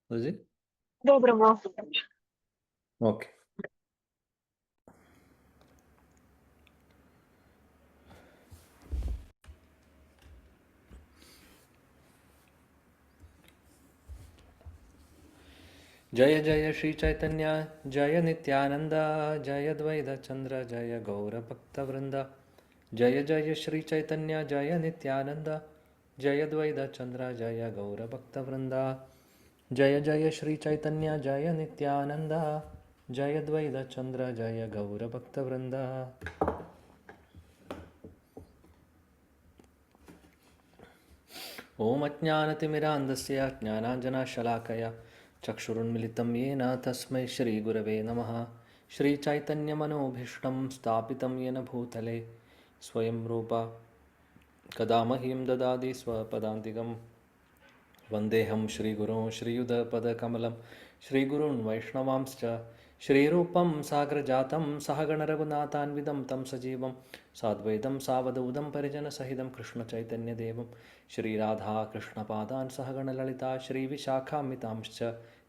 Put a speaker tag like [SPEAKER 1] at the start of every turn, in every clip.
[SPEAKER 1] Lucy?
[SPEAKER 2] Доброго.
[SPEAKER 1] Okay. जय जय श्री चैतन्य जय नित्यानंद जय द्वैत चंद्र जय गौर भक्त वृंद जय जय श्री चैतन्य जय नित्यानंद जय द्वैत चंद्र जय गौर भक्त वृंद जय जय श्री चैतन्य जय नित्यानंद जय द्वैत चंद्र जय गौर भक्त वृंद ओम अज्ञानतिमिरान्धस्य ज्ञानाञ्जनशलाकया चक्षुरुन्मिलितं येन तस्मै श्रीगुरवे नमः। श्रीचैतन्यमनोभीष्टं स्थापितं येन भूतले स्वयं रूप कदा मह्यं ददाति स्वपदान्तिकं वन्देऽहं श्रीगुरुं श्रीयुतपदकमलं श्रीगुरून् वैष्णवांश्च श्रीरूपं साग्रजातं सहगणरघुनाथान्वितं तं सजीवं साद्वैतं सावधूतं परिजनसहितं कृष्णचैतन्यदेवं श्रीराधाकृष्णपादान् सहगणललिता श्रीविशाखान्वितांश्च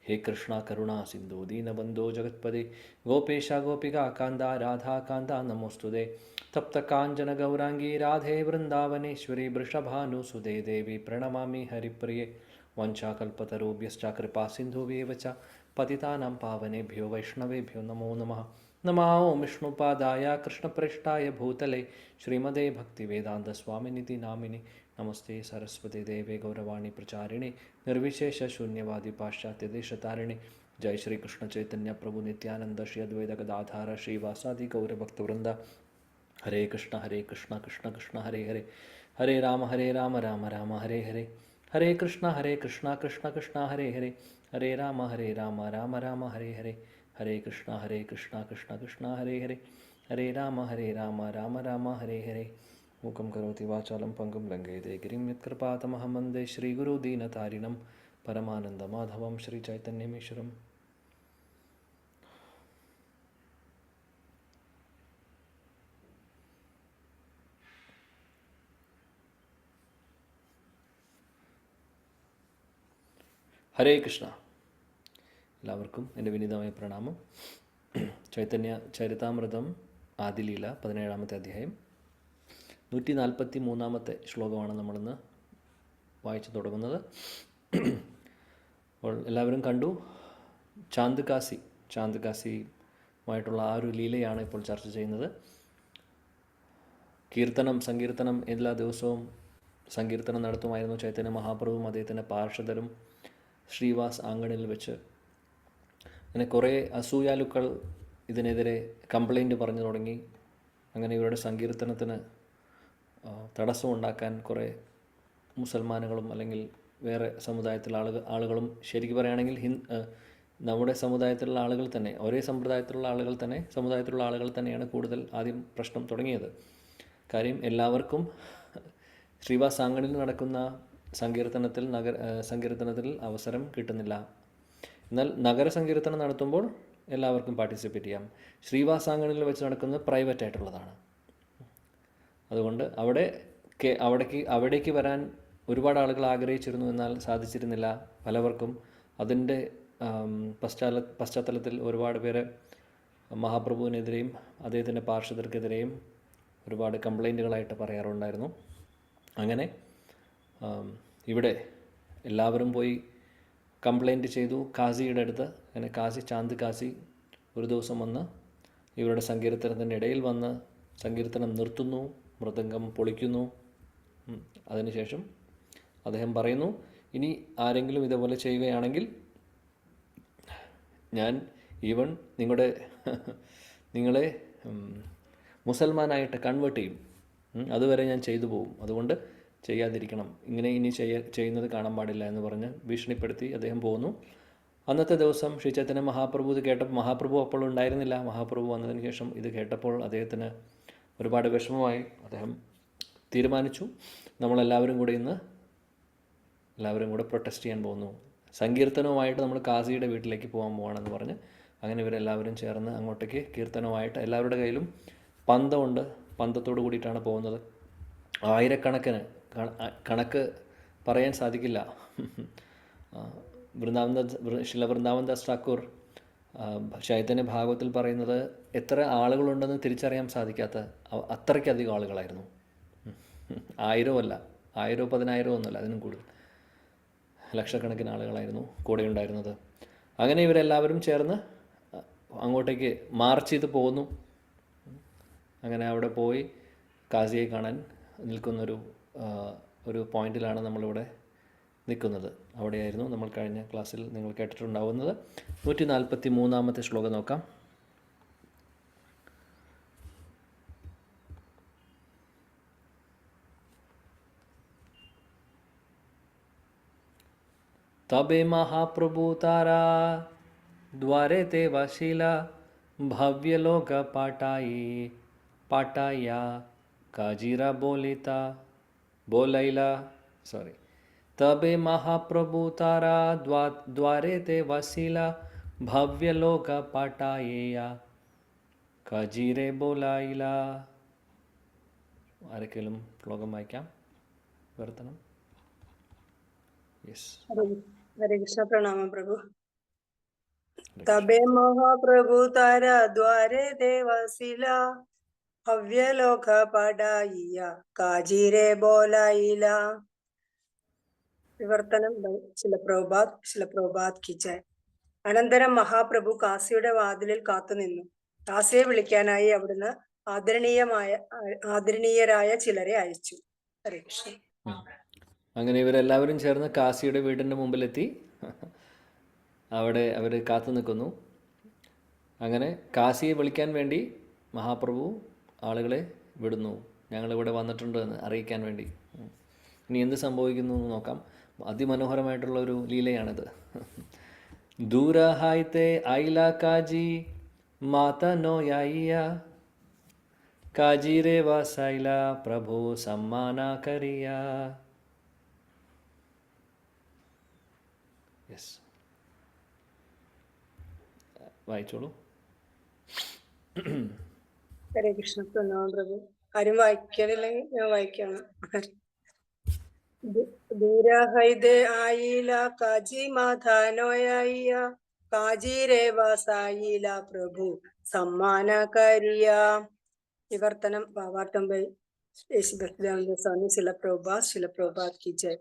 [SPEAKER 1] हे कृष्णा करुणा सिन्धु दीनबन्धो जगत्पदे गोपेश गोपिका कान्ता राधा कान्ता नमोऽस्तुते तप्तकाञ्चनगौराङ्गी राधे वृन्दावनेश्वरी वृषभानुसुते देवी प्रणमामि हरिप्रिये वंशाकल्पतरुभ्यश्च कृपासिन्धुभ्येव च पतितानां पावनेभ्यो वैष्णवेभ्यो नमो नमः। नमः ॐ विष्णुपादाय कृष्णप्रेष्ठाय भूतले श्रीमदे भक्तिवेदान्तस्वामिनिति नामिनि नमस्ते सरस्वती देवे गौरवाणी प्रचारिणे निर्विशेषशून्यवादी पाश्चात्यदेशतारिणे जय श्री कृष्ण चैतन्य प्रभु नित्यानंद श्री अद्वैत गदाधार श्रीवासादि गौरभक्तवृंद हरे कृष्ण कृष्ण कृष्ण हरे हरे हरे राम राम हरे हरे हरे कृष्ण कृष्ण कृष्ण हरे हरे हरे राम राम हरे हरे हरे कृष्ण कृष्ण कृष्ण हरे हरे हरे राम राम हरे हरे मूकं करोति वाचालं पङ्गुं लङ्घयते गिरिं यत्कृपातमहं वन्दे श्रीगुरुदीनतारिणं परमानन्दमाधवं श्रीचैतन्यमीश्वरम्। ഹരേ കൃഷ്ണ. എല്ലാവർക്കും എൻ്റെ വിനീതമായ പ്രണാമം. ചൈതന്യ ചരിതാമൃതം ആദിലീല 17-ാമത്തെ അധ്യായം 143-ാമത്തെ ശ്ലോകമാണ് നമ്മളിന്ന് വായിച്ചു തുടങ്ങുന്നത്. അപ്പോൾ എല്ലാവരും കണ്ടു ചാന്ദ് കാസിയുമായിട്ടുള്ള ആ ഒരു ലീലയാണ് ഇപ്പോൾ ചർച്ച ചെയ്യുന്നത്. സങ്കീർത്തനം എല്ലാ ദിവസവും സങ്കീർത്തനം നടത്തുമായിരുന്നു ചൈതന്യ മഹാപ്രഭുവും അദ്ദേഹത്തിൻ്റെ പാർഷദരും ശ്രീവാസ് ആങ്കണിൽ വെച്ച്. അങ്ങനെ കുറേ അസൂയാലുക്കൾ ഇതിനെതിരെ കംപ്ലൈൻറ്റ് പറഞ്ഞു തുടങ്ങി. അങ്ങനെ ഇവരുടെ സങ്കീർത്തനത്തിന് തടസ്സമുണ്ടാക്കാൻ കുറേ മുസൽമാനുകളും അല്ലെങ്കിൽ വേറെ സമുദായത്തിലുള്ള ആളുകളും, ശരിക്കും പറയുകയാണെങ്കിൽ നമ്മുടെ സമുദായത്തിലുള്ള ആളുകൾ തന്നെ, ഒരേ സമുദായത്തിലുള്ള ആളുകൾ തന്നെയാണ് കൂടുതൽ ആദ്യം പ്രശ്നം തുടങ്ങിയത്. കാര്യം എല്ലാവർക്കും ശ്രീവാസ് ആങ്കണിൽ നടക്കുന്ന സങ്കീർത്തനത്തിൽ അവസരം കിട്ടുന്നില്ല. എന്നാൽ നഗര സങ്കീർത്തനം നടത്തുമ്പോൾ എല്ലാവർക്കും പാർട്ടിസിപ്പേറ്റ് ചെയ്യാം. ശ്രീവാസാങ്കണിൽ വെച്ച് നടക്കുന്നത് പ്രൈവറ്റ് ആയിട്ടുള്ളതാണ്. അതുകൊണ്ട് അവിടേക്ക് വരാൻ ഒരുപാട് ആളുകൾ ആഗ്രഹിച്ചിരുന്നു, എന്നാൽ സാധിച്ചിരുന്നില്ല. പലവർക്കും അതിൻ്റെ പശ്ചാത്തലത്തിൽ ഒരുപാട് പേര് മഹാപ്രഭുവിനെതിരെയും അദ്ദേഹത്തിൻ്റെ പാർഷദർക്കെതിരെയും ഒരുപാട് കംപ്ലൈൻറ്റുകളായിട്ട് പറയാറുണ്ടായിരുന്നു. അങ്ങനെ ഇവിടെ എല്ലാവരും പോയി കംപ്ലൈൻറ്റ് ചെയ്തു കാസിയുടെ അടുത്ത്. അങ്ങനെ ചാന്ദ് കാസി ഒരു ദിവസം വന്ന് ഇവരുടെ സങ്കീർത്തനത്തിൻ്റെ ഇടയിൽ വന്ന് സങ്കീർത്തനം നിർത്തുന്നു, മൃദംഗം പൊളിക്കുന്നു. അതിനുശേഷം അദ്ദേഹം പറയുന്നു, ഇനി ആരെങ്കിലും ഇതേപോലെ ചെയ്യുകയാണെങ്കിൽ ഞാൻ നിങ്ങളെ മുസൽമാനായിട്ട് കൺവേർട്ട് ചെയ്യും, അതുവരെ ഞാൻ ചെയ്തു പോകും, അതുകൊണ്ട് ചെയ്യാതിരിക്കണം, ഇനി ചെയ്യുന്നത് കാണാൻ പാടില്ല എന്ന് പറഞ്ഞ് ഭീഷണിപ്പെടുത്തി അദ്ദേഹം പോകുന്നു. അന്നത്തെ ദിവസം ശ്രീ ചൈതന്യ മഹാപ്രഭു ഇത് കേട്ടപ്പോൾ, മഹാപ്രഭു അപ്പോൾ ഉണ്ടായിരുന്നില്ല. മഹാപ്രഭു വന്നതിന് ശേഷം ഇത് കേട്ടപ്പോൾ അദ്ദേഹത്തിന് ഒരുപാട് വിഷമമായി. അദ്ദേഹം തീരുമാനിച്ചു, നമ്മളെല്ലാവരും കൂടെ പ്രൊട്ടസ്റ്റ് ചെയ്യാൻ പോകുന്നു, സങ്കീർത്തനവുമായിട്ട് നമ്മൾ കാസിയുടെ വീട്ടിലേക്ക് പോകാൻ പോവാണെന്ന് പറഞ്ഞ് അങ്ങനെ ഇവരെല്ലാവരും ചേർന്ന് അങ്ങോട്ടേക്ക് കീർത്തനവുമായിട്ട്, എല്ലാവരുടെ കയ്യിലും പന്തമുണ്ട്, പന്തത്തോട് കൂടിയിട്ടാണ് പോകുന്നത്. ആയിരക്കണക്കിന്, കണക്ക് പറയാൻ സാധിക്കില്ല, ശില വൃന്ദാവൻദാസ് ഠാക്കൂർ ചൈതന്യ ഭാഗവത്തിൽ പറയുന്നത് എത്ര ആളുകളുണ്ടെന്ന് തിരിച്ചറിയാൻ സാധിക്കാത്ത അത്രയ്ക്കധികം ആളുകളായിരുന്നു. 1000 അല്ല, 1000 10,000 ഒന്നുമല്ല, അതിനും കൂടുതൽ ലക്ഷക്കണക്കിന് ആളുകളായിരുന്നു കൂടെ ഉണ്ടായിരുന്നത്. അങ്ങനെ ഇവരെല്ലാവരും ചേർന്ന് അങ്ങോട്ടേക്ക് മാർച്ച് ചെയ്ത് പോകുന്നു. അങ്ങനെ അവിടെ പോയി കാസിയെ കാണാൻ നിൽക്കുന്നൊരു ഒരു പോയിന്റിലാണ് നമ്മളിവിടെ നിൽക്കുന്നത്. അവിടെയായിരുന്നു നമ്മൾ കഴിഞ്ഞ ക്ലാസ്സിൽ നിങ്ങൾ കേട്ടിട്ടുണ്ടാവുന്നത്. 143 ശ്ലോകം നോക്കാം. तबे महाप्रभु तारा द्वारे ते वशिला भव्य लोक पाटाया काजीरा बोलैला तबे महाप्रभु तारा द्वारे ते वशिला भव्य लोक पाटाया काजीरे बोलैला. ആരെങ്കിലും ശ്ലോകം വായിക്കാം? വർത്തനം.
[SPEAKER 2] हरे कृष्ण. प्रणाम प्रभु. तबे महाप्रभु तारा द्वारे देवशिला भव्य लोक पढ़ाइया काजीरे बोलाइला. വിവർത്തനം ശിലപ്രഭുപാദ് കി ജയ്. അനന്തരം മഹാപ്രഭു കാസിയുടെ വാതിലിൽ കാത്തുനിന്നു. കാസിയെ വിളിക്കാനായി അവിടുന്ന് ആദരണീയരായ ചിലരെ അയച്ചു. ഹരേ കൃഷ്ണ.
[SPEAKER 1] അങ്ങനെ ഇവരെല്ലാവരും ചേർന്ന് കാസിയുടെ വീടിൻ്റെ മുമ്പിലെത്തി. അവിടെ അവർ കാത്തു നിൽക്കുന്നു. അങ്ങനെ കാസിയെ വിളിക്കാൻ വേണ്ടി മഹാപ്രഭു ആളുകളെ വിടുന്നു, ഞങ്ങളിവിടെ വന്നിട്ടുണ്ട് എന്ന് അറിയിക്കാൻ വേണ്ടി. ഇനി എന്ത് സംഭവിക്കുന്നു എന്ന് നോക്കാം. അതിമനോഹരമായിട്ടുള്ള ഒരു ലീലയാണിത്. ദൂര ഹായ്ത്തെ ഐല കാജി മാത നോയായിയ കാജിരെ വാസൈല പ്രഭു സമ്മാന കരിയ. യെസ്, വായിച്ചോളൂ.
[SPEAKER 2] ഹരേ കൃഷ്ണ. പ്രണാമം പ്രഭു. ആരും വായിക്കാനില്ലെങ്കിൽ ഞാൻ വായിക്കാണ്. ദൂരഹൈദേ ആയില കാജി മാധാനോയായിയ കാജി രേവാസായില പ്രഭു സമ്മാന കരിയ. വിവർത്തനം ഭാവാർത്ഥം ബൈ സ്വാമി ശിലപ്രഭുപാദ് കി ജയ്.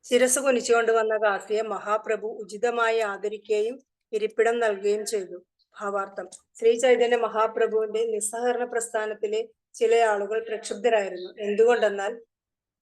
[SPEAKER 2] ശിരസ് കുനിച്ചുകൊണ്ട് വന്ന കാസിയെ മഹാപ്രഭു ഉചിതമായി ആദരിക്കുകയും ഇരിപ്പിടം നൽകുകയും ചെയ്തു. ഭാവാർത്ഥം: ശ്രീ ചൈതന്യ മഹാപ്രഭുവിന്റെ നിസ്സഹകരണ പ്രസ്ഥാനത്തിലെ ചില ആളുകൾ പ്രക്ഷുബ്ധരായിരുന്നു. എന്തുകൊണ്ടെന്നാൽ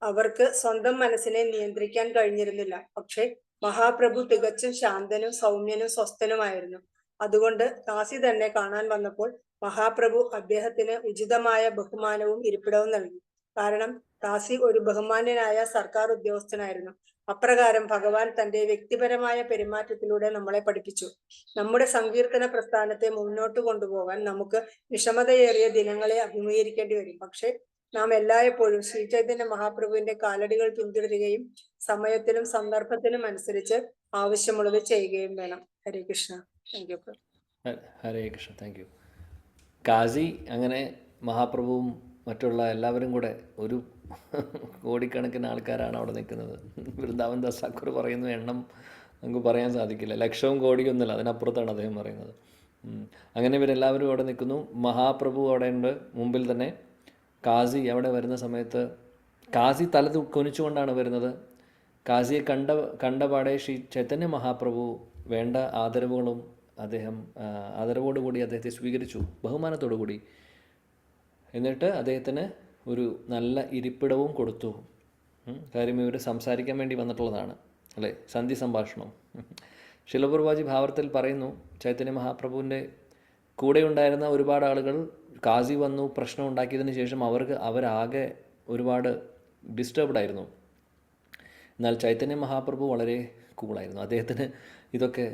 [SPEAKER 2] അവർക്ക് സ്വന്തം മനസ്സിനെ നിയന്ത്രിക്കാൻ കഴിഞ്ഞിരുന്നില്ല. പക്ഷെ മഹാപ്രഭു തികച്ചും ശാന്തനും സൗമ്യനും സ്വസ്ഥനുമായിരുന്നു. അതുകൊണ്ട് കാസി തന്നെ കാണാൻ വന്നപ്പോൾ മഹാപ്രഭു അദ്ദേഹത്തിന് ഉചിതമായ ബഹുമാനവും ഇരിപ്പിടവും നൽകി. കാരണം കാസി ഒരു ബഹുമാന്യനായ സർക്കാർ ഉദ്യോഗസ്ഥനായിരുന്നു. അപ്രകാരം ഭഗവാൻ തന്റെ വ്യക്തിപരമായ പെരുമാറ്റത്തിലൂടെ നമ്മളെ പഠിപ്പിച്ചു. നമ്മുടെ സങ്കീർത്തന പ്രസ്ഥാനത്തെ മുന്നോട്ട് കൊണ്ടുപോകാൻ നമുക്ക് വിഷമതയേറിയ ദിനങ്ങളെ അഭിമുഖീകരിക്കേണ്ടി വരും. പക്ഷെ നാം എല്ലായ്പ്പോഴും ശ്രീ ചൈതന്യ മഹാപ്രഭുവിന്റെ കാലടികൾ പിന്തുടരുകയും സമയത്തിനും സന്ദർഭത്തിനും അനുസരിച്ച് ആവശ്യമുള്ളത് ചെയ്യുകയും വേണം. Hare Krishna. Thank you.
[SPEAKER 1] Hare Krishna. Thank you. കാസി അങ്ങനെ മഹാപ്രഭുവും മറ്റുള്ള എല്ലാവരും കൂടെ ഒരു കോടിക്കണക്കിന് ആൾക്കാരാണ് അവിടെ നിൽക്കുന്നത്. വൃന്ദാവൻദാസ് ഠാക്കൂർ പറയുന്ന എണ്ണം നമുക്ക് പറയാൻ സാധിക്കില്ല. ലക്ഷവും കോടിയൊന്നുമില്ല, അതിനപ്പുറത്താണ് അദ്ദേഹം പറയുന്നത്. അങ്ങനെ ഇവരെല്ലാവരും അവിടെ നിൽക്കുന്നു. മഹാപ്രഭു അവിടെ ഉണ്ട് മുമ്പിൽ തന്നെ. കാസി അവിടെ വരുന്ന സമയത്ത് കാസി തല കുനിച്ചുകൊണ്ടാണ് വരുന്നത്. കാസിയെ കണ്ടപാടെ ശ്രീ ചൈതന്യ മഹാപ്രഭു വേണ്ട ആദരവുകളും ആദരവോടുകൂടി അദ്ദേഹത്തെ സ്വീകരിച്ചു, ബഹുമാനത്തോടു കൂടി. എന്നിട്ട് അദ്ദേഹത്തിന് ഒരു നല്ല ഇരിപ്പിടവും കൊടുത്തു. കാര്യം ഇവർ സംസാരിക്കാൻ വേണ്ടി വന്നിട്ടുള്ളതാണ് അല്ലേ, സന്ധി സംഭാഷണം. ശിലപ്രഭുപാദി ഭാവത്തിൽ പറയുന്നു, ചൈതന്യ മഹാപ്രഭുവിൻ്റെ കൂടെ ഉണ്ടായിരുന്ന ഒരുപാട് ആളുകൾ കാസി വന്നു പ്രശ്നം ഉണ്ടാക്കിയതിന് ശേഷം അവരാകെ ഒരുപാട് ഡിസ്റ്റർബ്ഡ് ആയിരുന്നു. എന്നാൽ ചൈതന്യ മഹാപ്രഭു വളരെ കൂളായിരുന്നു. അദ്ദേഹത്തിന് ഇതൊക്കെ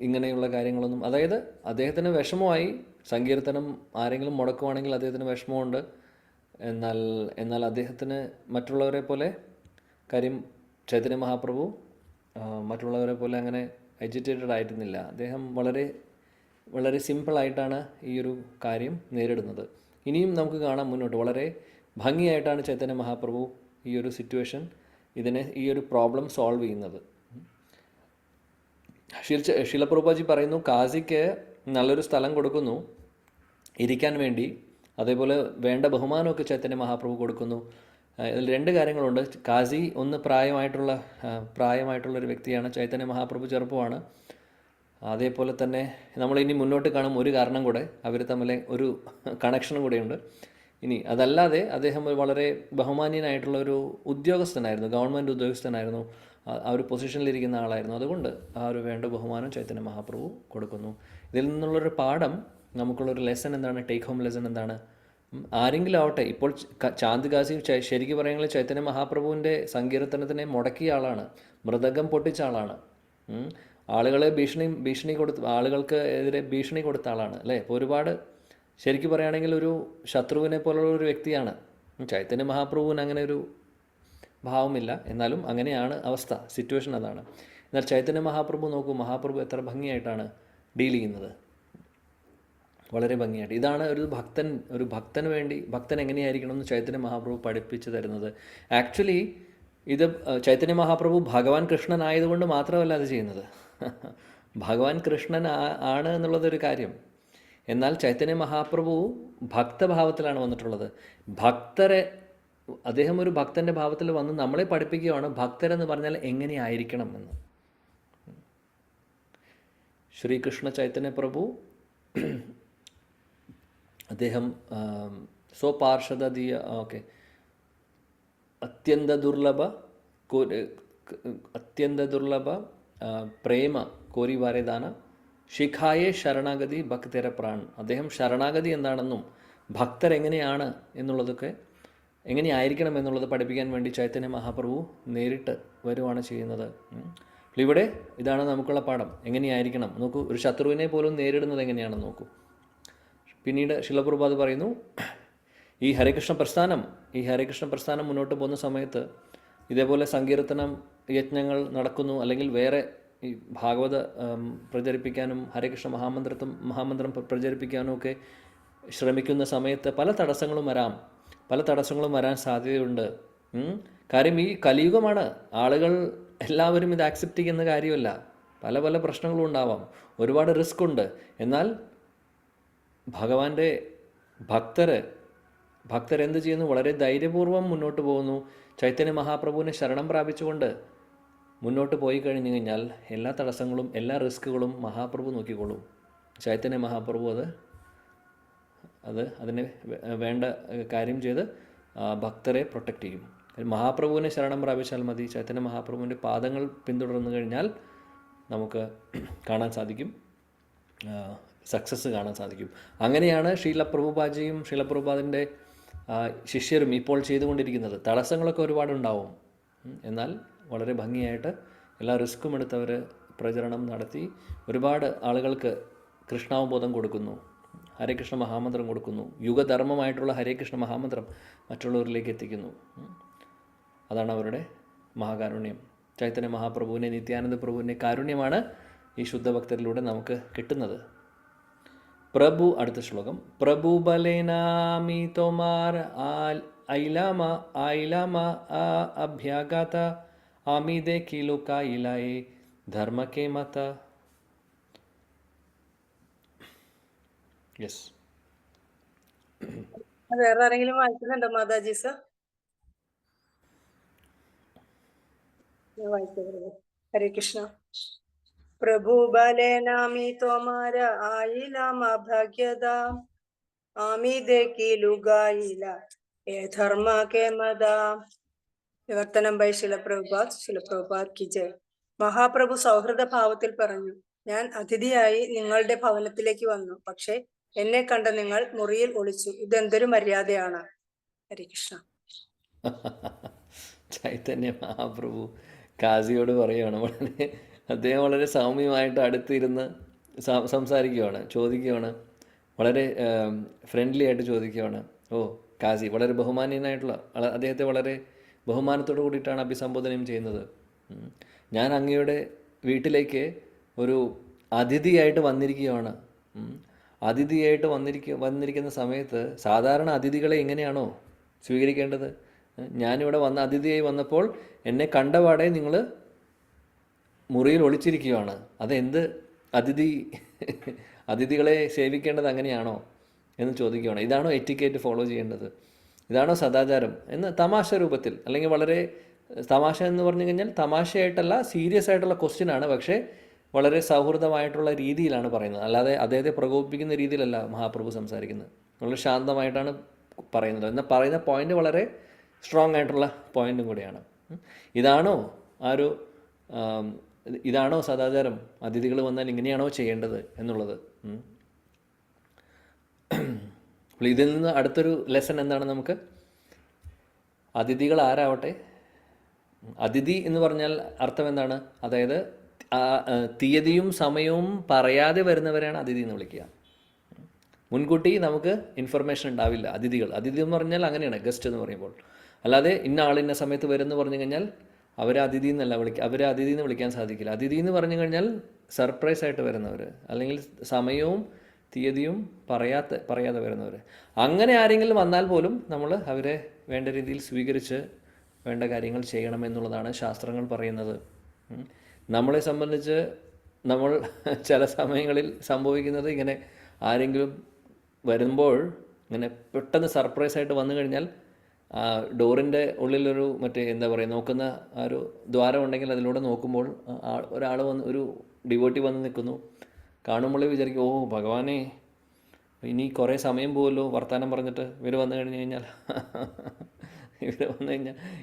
[SPEAKER 1] ഇങ്ങനെയുള്ള കാര്യങ്ങളൊന്നും, അതായത് അദ്ദേഹത്തിന് വിഷമമായി. സങ്കീർത്തനം ആരെങ്കിലും മുടക്കുവാണെങ്കിൽ അദ്ദേഹത്തിന് വിഷമമുണ്ട്. എന്നാൽ അദ്ദേഹത്തിന് മറ്റുള്ളവരെ പോലെ, കാര്യം ചൈതന്യ മഹാപ്രഭു മറ്റുള്ളവരെ പോലെ അങ്ങനെ എജിറ്റേറ്റഡ് ആയിരുന്നില്ല. അദ്ദേഹം വളരെ വളരെ സിമ്പിളായിട്ടാണ് ഈ ഒരു കാര്യം നേരിടുന്നത്. ഇനിയും നമുക്ക് കാണാം മുന്നോട്ട് വളരെ ഭംഗിയായിട്ടാണ് ചൈതന്യ മഹാപ്രഭു ഈ ഒരു സിറ്റുവേഷൻ, ഈ ഒരു പ്രോബ്ലം സോൾവ് ചെയ്യുന്നത്. ശീലപ്രഭുപാജി പറയുന്നു കാസിക്ക് നല്ലൊരു സ്ഥലം കൊടുക്കുന്നു ഇരിക്കാൻ വേണ്ടി, അതേപോലെ വേണ്ട ബഹുമാനമൊക്കെ ചൈതന്യ മഹാപ്രഭു കൊടുക്കുന്നു. ഇതിൽ രണ്ട് കാര്യങ്ങളുണ്ട്. കാസി ഒന്ന് പ്രായമായിട്ടുള്ളൊരു വ്യക്തിയാണ്, ചൈതന്യ മഹാപ്രഭു ചെറുപ്പമാണ്. അതേപോലെ തന്നെ നമ്മളിനി മുന്നോട്ട് കാണും ഒരു കാരണം കൂടെ, അവർ തമ്മിൽ ഒരു കണക്ഷനും കൂടെയുണ്ട്. ഇനി അതല്ലാതെ അദ്ദേഹം വളരെ ബഹുമാന്യനായിട്ടുള്ള ഒരു ഉദ്യോഗസ്ഥനായിരുന്നു, ഗവൺമെൻറ് ഉദ്യോഗസ്ഥനായിരുന്നു, ആ ഒരു പൊസിഷനിലിരിക്കുന്ന ആളായിരുന്നു. അതുകൊണ്ട് ആ ഒരു വേണ്ട ബഹുമാനം ചൈതന്യ മഹാപ്രഭു കൊടുക്കുന്നു. ഇതിൽ നിന്നുള്ളൊരു പാഠം, നമുക്കുള്ളൊരു ലെസൺ എന്താണ്, ടേക്ക് ഹോം ലെസൺ എന്താണ്? ആരെങ്കിലും ആവട്ടെ, ഇപ്പോൾ ചാന്ദ് കാസി ശരിക്കും പറയുകയാണെങ്കിൽ ചൈതന്യ മഹാപ്രഭുവിൻ്റെ സങ്കീർത്തനത്തിനെ മുടക്കിയ ആളാണ്, മൃദംഗം പൊട്ടിച്ച ആളാണ്, ആളുകളെ ആളുകൾക്ക് എതിരെ ഭീഷണി കൊടുത്ത ആളാണ് അല്ലേ. ഇപ്പോൾ ഒരുപാട് ശരിക്കും പറയുകയാണെങ്കിൽ ഒരു ശത്രുവിനെ പോലുള്ള ഒരു വ്യക്തിയാണ്. ചൈതന്യ മഹാപ്രഭുവിന് അങ്ങനെ ഒരു ഭാവമില്ല, എന്നാലും അങ്ങനെയാണ് അവസ്ഥ, സിറ്റുവേഷൻ അതാണ്. എന്നാൽ ചൈതന്യ മഹാപ്രഭു നോക്കൂ, മഹാപ്രഭു എത്ര ഭംഗിയായിട്ടാണ് ഡീൽ ചെയ്യുന്നത്, വളരെ ഭംഗിയായിട്ട്. ഇതാണ് ഒരു ഭക്തന് വേണ്ടി ഭക്തൻ എങ്ങനെയായിരിക്കണം എന്ന് ചൈതന്യ മഹാപ്രഭു പഠിപ്പിച്ചു തരുന്നത്. ആക്ച്വലി ഇത് ചൈതന്യ മഹാപ്രഭു ഭഗവാൻ കൃഷ്ണൻ ആയതുകൊണ്ട് മാത്രമല്ല അത് ചെയ്യുന്നത്. ഭഗവാൻ കൃഷ്ണൻ ആണ് എന്നുള്ളതൊരു കാര്യം. എന്നാൽ ചൈതന്യ മഹാപ്രഭു ഭക്തഭാവത്തിലാണ് വന്നിട്ടുള്ളത്. അദ്ദേഹം ഒരു ഭക്തൻ്റെ ഭാവത്തിൽ വന്ന് നമ്മളെ പഠിപ്പിക്കുകയാണ് ഭക്തരെന്ന് പറഞ്ഞാൽ എങ്ങനെയായിരിക്കണം എന്ന്. ശ്രീകൃഷ്ണ ചൈതന്യ പ്രഭു അദ്ദേഹം സ്വപാർഷദീയ അത്യന്ത ദുർലഭ പ്രേമ കോരിവാരേദാന ശിഖായേ ശരണാഗതി ഭക്തര പ്രാൺ. അദ്ദേഹം ശരണാഗതി എന്താണെന്നും ഭക്തരെങ്ങനെയാണ് എന്നുള്ളതൊക്കെ എങ്ങനെയായിരിക്കണം എന്നുള്ളത് പഠിപ്പിക്കാൻ വേണ്ടി ചൈതന്യ മഹാപ്രഭു നേരിട്ട് വരുവാണ് ചെയ്യുന്നത്. ഇവിടെ ഇതാണ് നമുക്കുള്ള പാഠം, എങ്ങനെയായിരിക്കണം നോക്കൂ. ഒരു ശത്രുവിനെ പോലും നേരിടുന്നത് എങ്ങനെയാണെന്ന് നോക്കൂ. പിന്നീട് ശിലപ്രഭുപാദ് പറയുന്നു, ഈ ഹരേകൃഷ്ണ പ്രസ്ഥാനം മുന്നോട്ട് പോകുന്ന സമയത്ത് ഇതേപോലെ സങ്കീർത്തനം യജ്ഞങ്ങൾ നടക്കുന്നു, അല്ലെങ്കിൽ വേറെ ഈ ഭാഗവത പ്രചരിപ്പിക്കാനും ഹരേകൃഷ്ണ മഹാമന്ത്രം പ്രചരിപ്പിക്കാനും ഒക്കെ ശ്രമിക്കുന്ന സമയത്ത് പല തടസ്സങ്ങളും വരാൻ സാധ്യതയുണ്ട്. കാര്യം ഈ കലിയുഗമാണ്, ആളുകൾ എല്ലാവരും ഇത് ആക്സെപ്റ്റ് ചെയ്യുന്ന കാര്യമല്ല, പല പല പ്രശ്നങ്ങളും ഉണ്ടാവാം, ഒരുപാട് റിസ്ക് ഉണ്ട്. എന്നാൽ ഭഗവാന്റെ ഭക്തർ എന്ത് ചെയ്യുന്നു, വളരെ ധൈര്യപൂർവ്വം മുന്നോട്ട് പോകുന്നു. ചൈതന്യ മഹാപ്രഭുവിനെ ശരണം പ്രാപിച്ചുകൊണ്ട് മുന്നോട്ട് പോയി കഴിഞ്ഞു കഴിഞ്ഞാൽ എല്ലാ തടസ്സങ്ങളും എല്ലാ റിസ്കുകളും മഹാപ്രഭു നോക്കിക്കോളും. ചൈതന്യ മഹാപ്രഭു അതിനെ വേണ്ട കാര്യം ചെയ്ത് ഭക്തരെ പ്രൊട്ടക്റ്റ് ചെയ്യും. മഹാപ്രഭുവിനെ ശരണം പ്രാപിച്ചാൽ മതി, ചൈതന്യ മഹാപ്രഭുവിൻ്റെ പാദങ്ങൾ പിന്തുടർന്നു കഴിഞ്ഞാൽ നമുക്ക് കാണാൻ സാധിക്കും, സക്സസ് കാണാൻ സാധിക്കും. അങ്ങനെയാണ് ശീലപ്രഭുപാജിയും ശീലപ്രഭുപാദിൻ്റെ ശിഷ്യരും ഇപ്പോൾ ചെയ്തുകൊണ്ടിരിക്കുന്നത്. തടസ്സങ്ങളൊക്കെ ഒരുപാടുണ്ടാവും, എന്നാൽ വളരെ ഭംഗിയായിട്ട് എല്ലാ റിസ്ക്കും എടുത്തവർ പ്രചരണം നടത്തി ഒരുപാട് ആളുകൾക്ക് കൃഷ്ണാവബോധം കൊടുക്കുന്നു, ഹരേകൃഷ്ണ മഹാമന്ത്രം കൊടുക്കുന്നു, യുഗധർമ്മമായിട്ടുള്ള ഹരേകൃഷ്ണ മഹാമന്ത്രം മറ്റുള്ളവരിലേക്ക് എത്തിക്കുന്നു. അതാണ് അവരുടെ മഹാകാരുണ്യം. ചൈതന്യ മഹാപ്രഭുവിനെ, നിത്യാനന്ദ പ്രഭുവിൻ്റെ കാരുണ്യമാണ് ഈ ശുദ്ധഭക്തരിലൂടെ നമുക്ക് കിട്ടുന്നത്. അടുത്ത ശ്ലോകം. പ്രഭു ബലേനാമി തോമാർ ഐലാമ അഭ്യാഗാത ആമിദെ കിലു കായിലായി ധർമ്മക്കെ മത. യെസ്,
[SPEAKER 2] വേറെ ആരെങ്കിലും വായിക്കുന്നുണ്ടോ മാതാജി സർ? ഹരേ കൃഷ്ണ. പ്രഭു ബലേനാമി തോമാര ആയിലാമ ഭാഗ്യത ആമി ദേക്കിലു ഗായില ഏ ധർമ്മ കെ മത. വിവർത്തനം ബൈ ശിലപ്രഭുപാദ് കി ജയ്. മഹാപ്രഭു സൗഹൃദ ഭാവത്തിൽ പറഞ്ഞു, ഞാൻ അതിഥിയായി നിങ്ങളുടെ ഭവനത്തിലേക്ക് വന്നു, പക്ഷെ എന്നെ കണ്ട നിങ്ങൾ മുറിയിൽ ഒളിച്ചു. ഇതെന്തൊരു മര്യാദയാണ്. ഹരേ കൃഷ്ണ.
[SPEAKER 1] ചൈതന്യ മഹാപ്രഭു കാസിയോട് പറയുകയാണ്, അദ്ദേഹം വളരെ സൗമ്യമായിട്ട് അടുത്തിരുന്ന് സംസാരിക്കുകയാണ്, ചോദിക്കുകയാണ്, വളരെ ഫ്രണ്ട്ലി ആയിട്ട് ചോദിക്കുകയാണ്. കാസി വളരെ ബഹുമാന്യനായിട്ടുള്ള, അദ്ദേഹത്തെ വളരെ ബഹുമാനത്തോടു കൂടിയിട്ടാണ് അഭിസംബോധനയും ചെയ്യുന്നത്. ഞാൻ അങ്ങയുടെ വീട്ടിലേക്ക് ഒരു അതിഥിയായിട്ട് വന്നിരിക്കുകയാണ്. അതിഥിയായിട്ട് വന്നിരിക്കുന്ന സമയത്ത് സാധാരണ അതിഥികളെ എങ്ങനെയാണോ സ്വീകരിക്കേണ്ടത്, ഞാനിവിടെ അതിഥിയായി വന്നപ്പോൾ എന്നെ കണ്ടപാടെ നിങ്ങൾ മുറിയിൽ ഒളിച്ചിരിക്കുകയാണ്. അതെന്ത് അതിഥി അതിഥികളെ സേവിക്കേണ്ടത് അങ്ങനെയാണോ എന്ന് ചോദിക്കുകയാണ്. ഇതാണോ എറ്റിക്കേറ്റ് ഫോളോ ചെയ്യേണ്ടത്? ഇതാണോ സദാചാരം എന്ന് തമാശ രൂപത്തിൽ, അല്ലെങ്കിൽ വളരെ തമാശ എന്ന് പറഞ്ഞു കഴിഞ്ഞാൽ തമാശയായിട്ടല്ല, സീരിയസ് ആയിട്ടുള്ള ക്വസ്റ്റ്യനാണ്. പക്ഷേ വളരെ സൗഹൃദമായിട്ടുള്ള രീതിയിലാണ് പറയുന്നത്. അല്ലാതെ അദ്ദേഹത്തെ പ്രകോപിപ്പിക്കുന്ന രീതിയിലല്ല മഹാപ്രഭു സംസാരിക്കുന്നത്. വളരെ ശാന്തമായിട്ടാണ് പറയുന്നത്. എന്നാൽ പറയുന്ന പോയിന്റ് വളരെ സ്ട്രോങ് ആയിട്ടുള്ള പോയിന്റും കൂടിയാണ്. ഇതാണോ ആ ഒരു ഇതാണോ സദാചാരം? അതിഥികൾ വന്നാൽ ഇങ്ങനെയാണോ ചെയ്യേണ്ടത് എന്നുള്ളത്. അപ്പോൾ ഇതിൽ നിന്ന് അടുത്തൊരു ലെസൺ എന്താണ് നമുക്ക്? അതിഥികൾ ആരാവട്ടെ, അതിഥി എന്ന് പറഞ്ഞാൽ അർത്ഥം എന്താണ്? അതായത് തീയതിയും സമയവും പറയാതെ വരുന്നവരെയാണ് അതിഥി എന്ന് വിളിക്കുക. മുൻകൂട്ടി നമുക്ക് ഇൻഫർമേഷൻ ഉണ്ടാവില്ല. അതിഥി എന്ന് പറഞ്ഞാൽ അങ്ങനെയാണ്, ഗസ്റ്റ് എന്ന് പറയുമ്പോൾ. അല്ലാതെ ഇന്ന ആളിന്ന സമയത്ത് വരുമെന്ന് പറഞ്ഞു കഴിഞ്ഞാൽ അവരെ അതിഥി എന്നല്ല വിളിക്കുക, അവരെ അതിഥി എന്ന് വിളിക്കാൻ സാധിക്കില്ല. അതിഥി എന്ന് പറഞ്ഞു കഴിഞ്ഞാൽ സർപ്രൈസ് ആയിട്ട് വരുന്നവർ, അല്ലെങ്കിൽ സമയവും തീയതിയും പറയാതെ വരുന്നവർ. അങ്ങനെ ആരെങ്കിലും വന്നാൽ പോലും നമ്മൾ അവരെ വേണ്ട രീതിയിൽ സ്വീകരിച്ച് വേണ്ട കാര്യങ്ങൾ ചെയ്യണമെന്നുള്ളതാണ് ശാസ്ത്രങ്ങൾ പറയുന്നത്. നമ്മളെ സംബന്ധിച്ച് നമ്മൾ ചില സമയങ്ങളിൽ സംഭവിക്കുന്നത് ഇങ്ങനെ ആരെങ്കിലും വരുമ്പോൾ ഇങ്ങനെ പെട്ടെന്ന് സർപ്രൈസായിട്ട് വന്നു കഴിഞ്ഞാൽ ഡോറിൻ്റെ ഉള്ളിലൊരു എന്താ പറയുക, നോക്കുന്ന ആ ഒരു ദ്വാരം ഉണ്ടെങ്കിൽ അതിലൂടെ നോക്കുമ്പോൾ ഒരാൾ വന്ന്, ഒരു ഡിവോട്ടി വന്ന് നിൽക്കുന്നു. കാണുമ്പോഴേ വിചാരിക്കും, ഓ ഭഗവാനെ, ഇനി കുറേ സമയം പോകുമല്ലോ വർത്തമാനം പറഞ്ഞിട്ട്. ഇവർ വന്നു കഴിഞ്ഞാൽ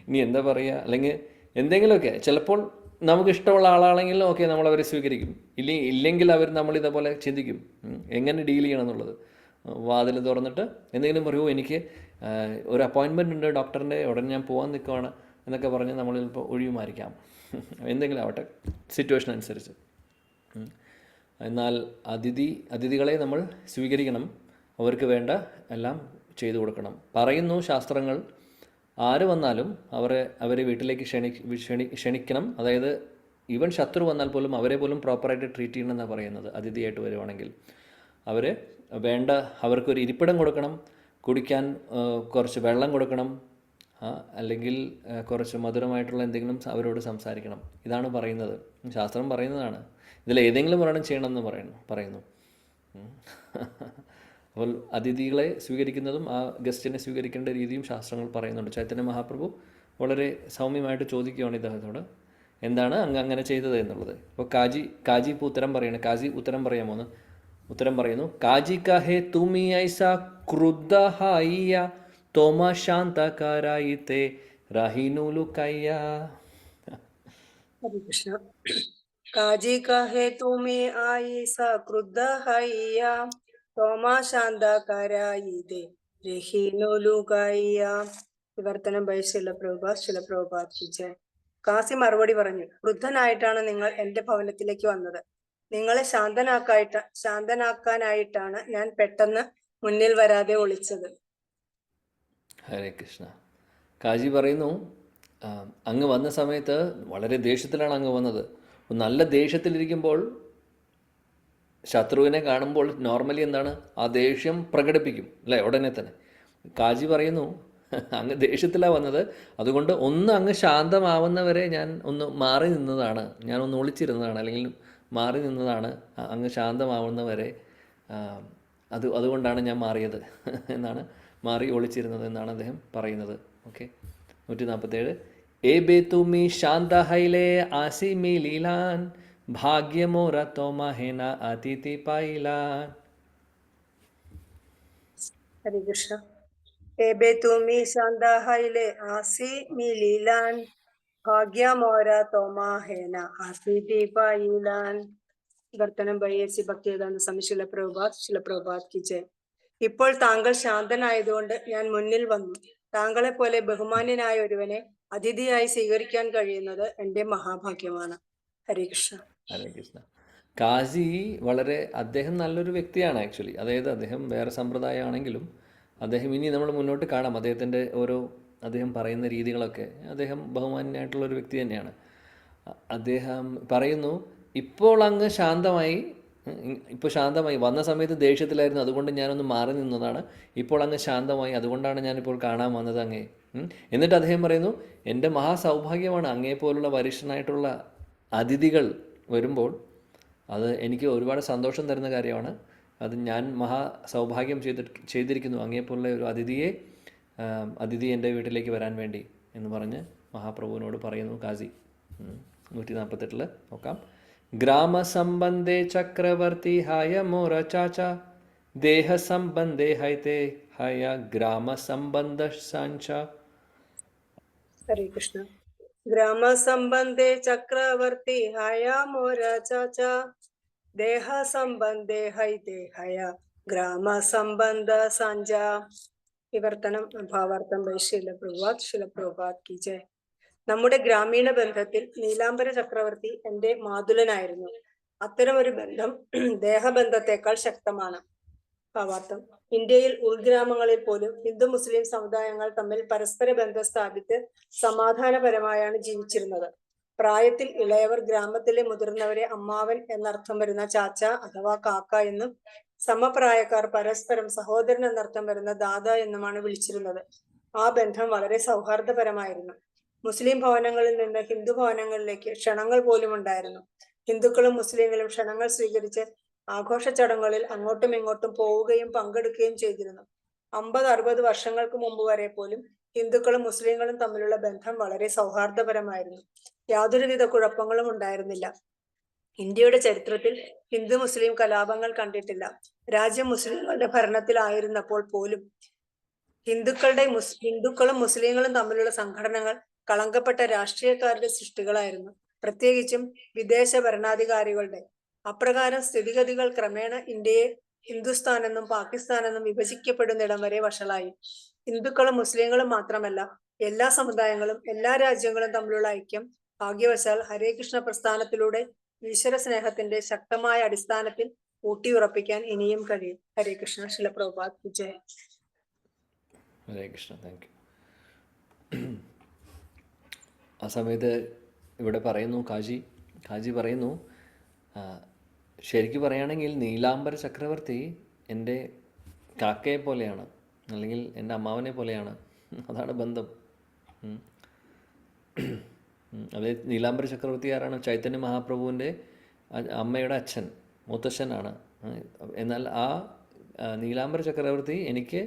[SPEAKER 1] ഇനി എന്താ പറയുക, അല്ലെങ്കിൽ എന്തെങ്കിലുമൊക്കെ. ചിലപ്പോൾ നമുക്ക് ഇഷ്ടമുള്ള ആളാണെങ്കിൽ ഓക്കെ, നമ്മളവരെ സ്വീകരിക്കും. ഇല്ലെങ്കിൽ നമ്മളിതേപോലെ ചിന്തിക്കും എങ്ങനെ ഡീൽ ചെയ്യണം എന്നുള്ളത്. വാതിൽ തുറന്നിട്ട് എന്തെങ്കിലും പറയുമോ, എനിക്ക് ഒരു അപ്പോയിൻമെൻ്റ് ഉണ്ട് ഡോക്ടറിൻ്റെ, ഉടനെ ഞാൻ പോകാൻ നിൽക്കുവാണ് എന്നൊക്കെ പറഞ്ഞ് നമ്മൾ ചിലപ്പോൾ ഒഴിയുമായിരിക്കാം. എന്തെങ്കിലും ആവട്ടെ, സിറ്റുവേഷൻ അനുസരിച്ച്. എന്നാൽ അതിഥികളെ നമ്മൾ സ്വീകരിക്കണം, അവർക്ക് വേണ്ട എല്ലാം ചെയ്തു കൊടുക്കണം. പറയുന്നു ശാസ്ത്രങ്ങൾ, ആര് വന്നാലും അവരെ വീട്ടിലേക്ക് ക്ഷണിക്കണം. അതായത് ഈവൻ ശത്രു വന്നാൽ പോലും അവരെ പോലും പ്രോപ്പറായിട്ട് ട്രീറ്റ് ചെയ്യണമെന്നാണ് പറയുന്നത്. അതിഥിയായിട്ട് വരുവാണെങ്കിൽ അവരെ അവർക്കൊരു ഇരിപ്പിടം കൊടുക്കണം, കുടിക്കാൻ കുറച്ച് വെള്ളം കൊടുക്കണം, അല്ലെങ്കിൽ കുറച്ച് മധുരമായിട്ടുള്ള എന്തെങ്കിലും അവരോട് സംസാരിക്കണം. ഇതാണ് പറയുന്നത്, ശാസ്ത്രം പറയുന്നതാണ്. ഇതിൽ ഏതെങ്കിലും ഒരെണ്ണം ചെയ്യണമെന്ന് പറയുന്നു. അപ്പോൾ അതിഥികളെ സ്വീകരിക്കുന്നതും ആ ഗസ്റ്റിനെ സ്വീകരിക്കേണ്ട രീതിയും ശാസ്ത്രങ്ങൾ പറയുന്നുണ്ട്. ചൈതന്യ മഹാപ്രഭു വളരെ സൗമ്യമായിട്ട് ചോദിക്കുകയാണ് ഇദ്ദേഹത്തോട്, എന്താണ് അങ്ങ് അങ്ങനെ ചെയ്തത് എന്നുള്ളത്. അപ്പോൾ കാജി ഉത്തരം പറയണം. കാജി ഉത്തരം പറയാമോന്ന്? ഉത്തരം പറയുന്നു, കാജി കഹേ തുമി ഐസാ ക്രുദ്ധ ഹായിയ തോമ ശാന്തകാരായിത്തെ രാഹിനൂലു കയ്യ.
[SPEAKER 2] ഹരേ കൃഷ്ണ. കാജി കഹേ തുമി ഐസാ ക്രുദ്ധ ഹായിയ തോമാ ശാന്തകാരായിത്തെ രഹീനൂലു കയ്യ. വിവർത്തനം ബൈ ശില പ്രഭുപാദ് കി ജയ്. കാസി മറുപടി പറഞ്ഞു, ക്രുദ്ധനായിട്ടാണ് നിങ്ങൾ എന്റെ ഭവനത്തിലേക്ക് വന്നത്. നിങ്ങളെ ശാന്തനാക്കാനായിട്ടാണ് ഞാൻ പെട്ടെന്ന് മുന്നിൽ വരാതെ ഒളിച്ചത്.
[SPEAKER 1] ഹരേ കൃഷ്ണ. കാജി പറയുന്നു, അങ്ങ് വന്ന സമയത്ത് വളരെ ദേഷ്യത്തിലാണ് അങ്ങ് വന്നത്. നല്ല ദേഷ്യത്തിലിരിക്കുമ്പോൾ ശത്രുവിനെ കാണുമ്പോൾ നോർമലി എന്താണ്, ആ ദേഷ്യം പ്രകടിപ്പിക്കും അല്ലേ, ഉടനെ തന്നെ. കാജി പറയുന്നു, അങ്ങ് ദേഷ്യത്തിലാണ് വന്നത്, അതുകൊണ്ട് അങ്ങ് ശാന്തമാവുന്നവരെ ഞാൻ ഒന്ന് മാറി നിന്നതാണ്, ഞാൻ ഒന്ന് ഒളിച്ചിരുന്നതാണ്, അല്ലെങ്കിൽ മാറി നിന്നതാണ്. അങ്ങ് ശാന്തമാവുന്നവരെ അതുകൊണ്ടാണ് ഞാൻ മാറിയത് എന്നാണ്, മാറി ഒളിച്ചിരുന്നത് എന്നാണ് അദ്ദേഹം പറയുന്നത്. ഓക്കെ, 147. എ ബേ തുമി ശാന്ത ഹൈലേ ആസി മി ലീലാൻ ഭാഗ്യമോര തോമഹേന അതിഥി പായിലാൻ.
[SPEAKER 2] ഹരേ കൃഷ്ണ. എബേ തുമി ശാന്ത ഹൈലേ ആസി മി ലീലാൻ ഭാഗ്യമോര തോമഹേന അതിഥി പായിലാൻ. വർത്തനം ബൈഎസി ഭക്തിവേദാന്ത സ്വാമി ശില പ്രഭുപാദ് കി ജയ്. ഇപ്പോൾ താങ്കൾ ശാന്തനായതുകൊണ്ട് ഞാൻ മുന്നിൽ വന്നു. താങ്കളെ പോലെ ബഹുമാന്യനായ ഒരുവനെ അതിഥിയായി സ്വീകരിക്കാൻ കഴിയുന്നത് എന്റെ മഹാഭാഗ്യമാണ്. ഹരേ കൃഷ്ണ.
[SPEAKER 1] ഹരേ കൃഷ്ണ. കാജി അദ്ദേഹം നല്ലൊരു വ്യക്തിയാണ് ആക്ച്വലി. അതായത് അദ്ദേഹം വേറെ സമ്പ്രദായമാണെങ്കിലും അദ്ദേഹം ഇനി നമ്മൾ മുന്നോട്ട് കാണാം അദ്ദേഹത്തിൻ്റെ അദ്ദേഹം പറയുന്ന രീതികളൊക്കെ. അദ്ദേഹം ബഹുമാന്യനായിട്ടുള്ളൊരു വ്യക്തി തന്നെയാണ്. അദ്ദേഹം പറയുന്നു, ഇപ്പോൾ ശാന്തമായി വന്ന സമയത്ത് ദേഷ്യത്തിലായിരുന്നു, അതുകൊണ്ട് ഞാനൊന്ന് മാറി നിന്നതാണ്. ഇപ്പോൾ അങ്ങ് ശാന്തമായി, അതുകൊണ്ടാണ് ഞാനിപ്പോൾ കാണാൻ വന്നത് അങ്ങേ. എന്നിട്ട് അദ്ദേഹം പറയുന്നു, എൻ്റെ മഹാസൗഭാഗ്യമാണ് അങ്ങേപ്പോലുള്ള വരിഷ്ഠനായിട്ടുള്ള അതിഥികൾ വരുമ്പോൾ അത് എനിക്ക് ഒരുപാട് സന്തോഷം തരുന്ന കാര്യമാണ്. അത് ഞാൻ സൗഭാഗ്യം ചെയ്തിരിക്കുന്നു, അങ്ങേപ്പോലുള്ള ഒരു അതിഥി എൻ്റെ വീട്ടിലേക്ക് വരാൻ വേണ്ടി എന്ന് പറഞ്ഞ് മഹാപ്രഭുവിനോട് പറയുന്നു കാസി. 148 നോക്കാം. ഗ്രാമസംബന്ധേ ചക്രവർത്തി ഹായ മോര ചാച്ച, ദേഹസംബന്ധേ ഹൈതേ ഹയ ഗ്രാമസംബന്ധ സാഞ്ച.
[SPEAKER 2] ഹരേ കൃഷ്ണ. ഗ്രാമസംബന്ധേ ചക്രവർത്തി ഹയ മോര ചാച്ച, ദേഹസംബന്ധേ ഹൈതേ ഹയ ഗ്രാമസംബന്ധ സാഞ്ച. വിവർത്തനം ഭാവാർത്ഥം ബൈ ശില പ്രഭുപാദ് കി ജയ്. നമ്മുടെ ഗ്രാമീണ ബന്ധത്തിൽ നീലാംബര ചക്രവർത്തി എന്റെ മാതുലനായിരുന്നു. അത്തരമൊരു ബന്ധം ദേഹബന്ധത്തെക്കാൾ ശക്തമാണ്. ഭാവാർത്ഥം: ഇന്ത്യയിൽ ഉൾഗ്രാമങ്ങളിൽ പോലും ഹിന്ദു മുസ്ലിം സമുദായങ്ങൾ തമ്മിൽ പരസ്പര ബന്ധം സ്ഥാപിച്ച് സമാധാനപരമായാണ് ജീവിച്ചിരുന്നത്. പ്രായത്തിൽ ഇളയവർ ഗ്രാമത്തിലെ മുതിർന്നവരെ അമ്മാവൻ എന്നർത്ഥം വരുന്ന ചാച്ച അഥവാ കാക്ക എന്നും, സമപ്രായക്കാർ പരസ്പരം സഹോദരൻ എന്നർത്ഥം വരുന്ന ദാദ എന്നുമാണ് വിളിച്ചിരുന്നത്. ആ ബന്ധം വളരെ സൗഹാർദ്ദപരമായിരുന്നു. മുസ്ലിം ഭവനങ്ങളിൽ നിന്ന് ഹിന്ദു ഭവനങ്ങളിലേക്ക് ക്ഷണങ്ങൾ പോലും ഉണ്ടായിരുന്നു. ഹിന്ദുക്കളും മുസ്ലിങ്ങളും ക്ഷണങ്ങൾ സ്വീകരിച്ച് ആഘോഷ ചടങ്ങുകളിൽ അങ്ങോട്ടും ഇങ്ങോട്ടും പോവുകയും പങ്കെടുക്കുകയും ചെയ്തിരുന്നു. 50-60 വർഷങ്ങൾക്ക് മുമ്പ് വരെ പോലും ഹിന്ദുക്കളും മുസ്ലിങ്ങളും തമ്മിലുള്ള ബന്ധം വളരെ സൗഹാർദ്ദപരമായിരുന്നു. യാതൊരുവിധ കുഴപ്പങ്ങളും ഉണ്ടായിരുന്നില്ല. ഇന്ത്യയുടെ ചരിത്രത്തിൽ ഹിന്ദു മുസ്ലിം കലാപങ്ങൾ കണ്ടിട്ടില്ല. രാജ്യം മുസ്ലിങ്ങളുടെ ഭരണത്തിലായിരുന്നപ്പോൾ പോലും ഹിന്ദുക്കളും മുസ്ലിങ്ങളും തമ്മിലുള്ള സംഘടനകൾ കളങ്കപ്പെട്ട രാഷ്ട്രീയക്കാരുടെ സൃഷ്ടികളായിരുന്നു, പ്രത്യേകിച്ചും വിദേശ ഭരണാധികാരികളുടെ. അപ്രകാരം സ്ഥിതിഗതികൾ ക്രമേണ ഇന്ത്യയെ ഹിന്ദുസ്ഥാൻ എന്നും പാകിസ്ഥാൻ എന്നും വിഭജിക്കപ്പെടുന്നിടം വരെ വഷളായി. ഹിന്ദുക്കളും മുസ്ലിങ്ങളും മാത്രമല്ല, എല്ലാ സമുദായങ്ങളും എല്ലാ രാജ്യങ്ങളും തമ്മിലുള്ള ഐക്യം ഭാഗ്യവശാൽ ഹരേ കൃഷ്ണ പ്രസ്ഥാനത്തിലൂടെ ഈശ്വര സ്നേഹത്തിന്റെ ശക്തമായ അടിസ്ഥാനത്തിൽ ഊട്ടിയുറപ്പിക്കാൻ ഇനിയും കഴിയും. ഹരേ കൃഷ്ണ. ശില പ്രഭുപാദ് കി ജയ്.
[SPEAKER 1] ഹരേ കൃഷ്ണ. Thank you. ആ സമയത്ത് ഇവിടെ പറയുന്നു, കാജി പറയുന്നു, ശരിക്കും പറയുകയാണെങ്കിൽ നീലാംബര ചക്രവർത്തി എൻ്റെ കാക്കയെ പോലെയാണ്, അല്ലെങ്കിൽ എൻ്റെ അമ്മാവനെ പോലെയാണ്. അതാണ് ബന്ധം. അതേ നീലാംബര ചക്രവർത്തി ആരാണ്? ചൈതന്യ മഹാപ്രഭുവിൻ്റെ അമ്മയുടെ അച്ഛൻ, മുത്തശ്ശനാണ്. എന്നാൽ ആ നീലാംബര ചക്രവർത്തി എനിക്ക്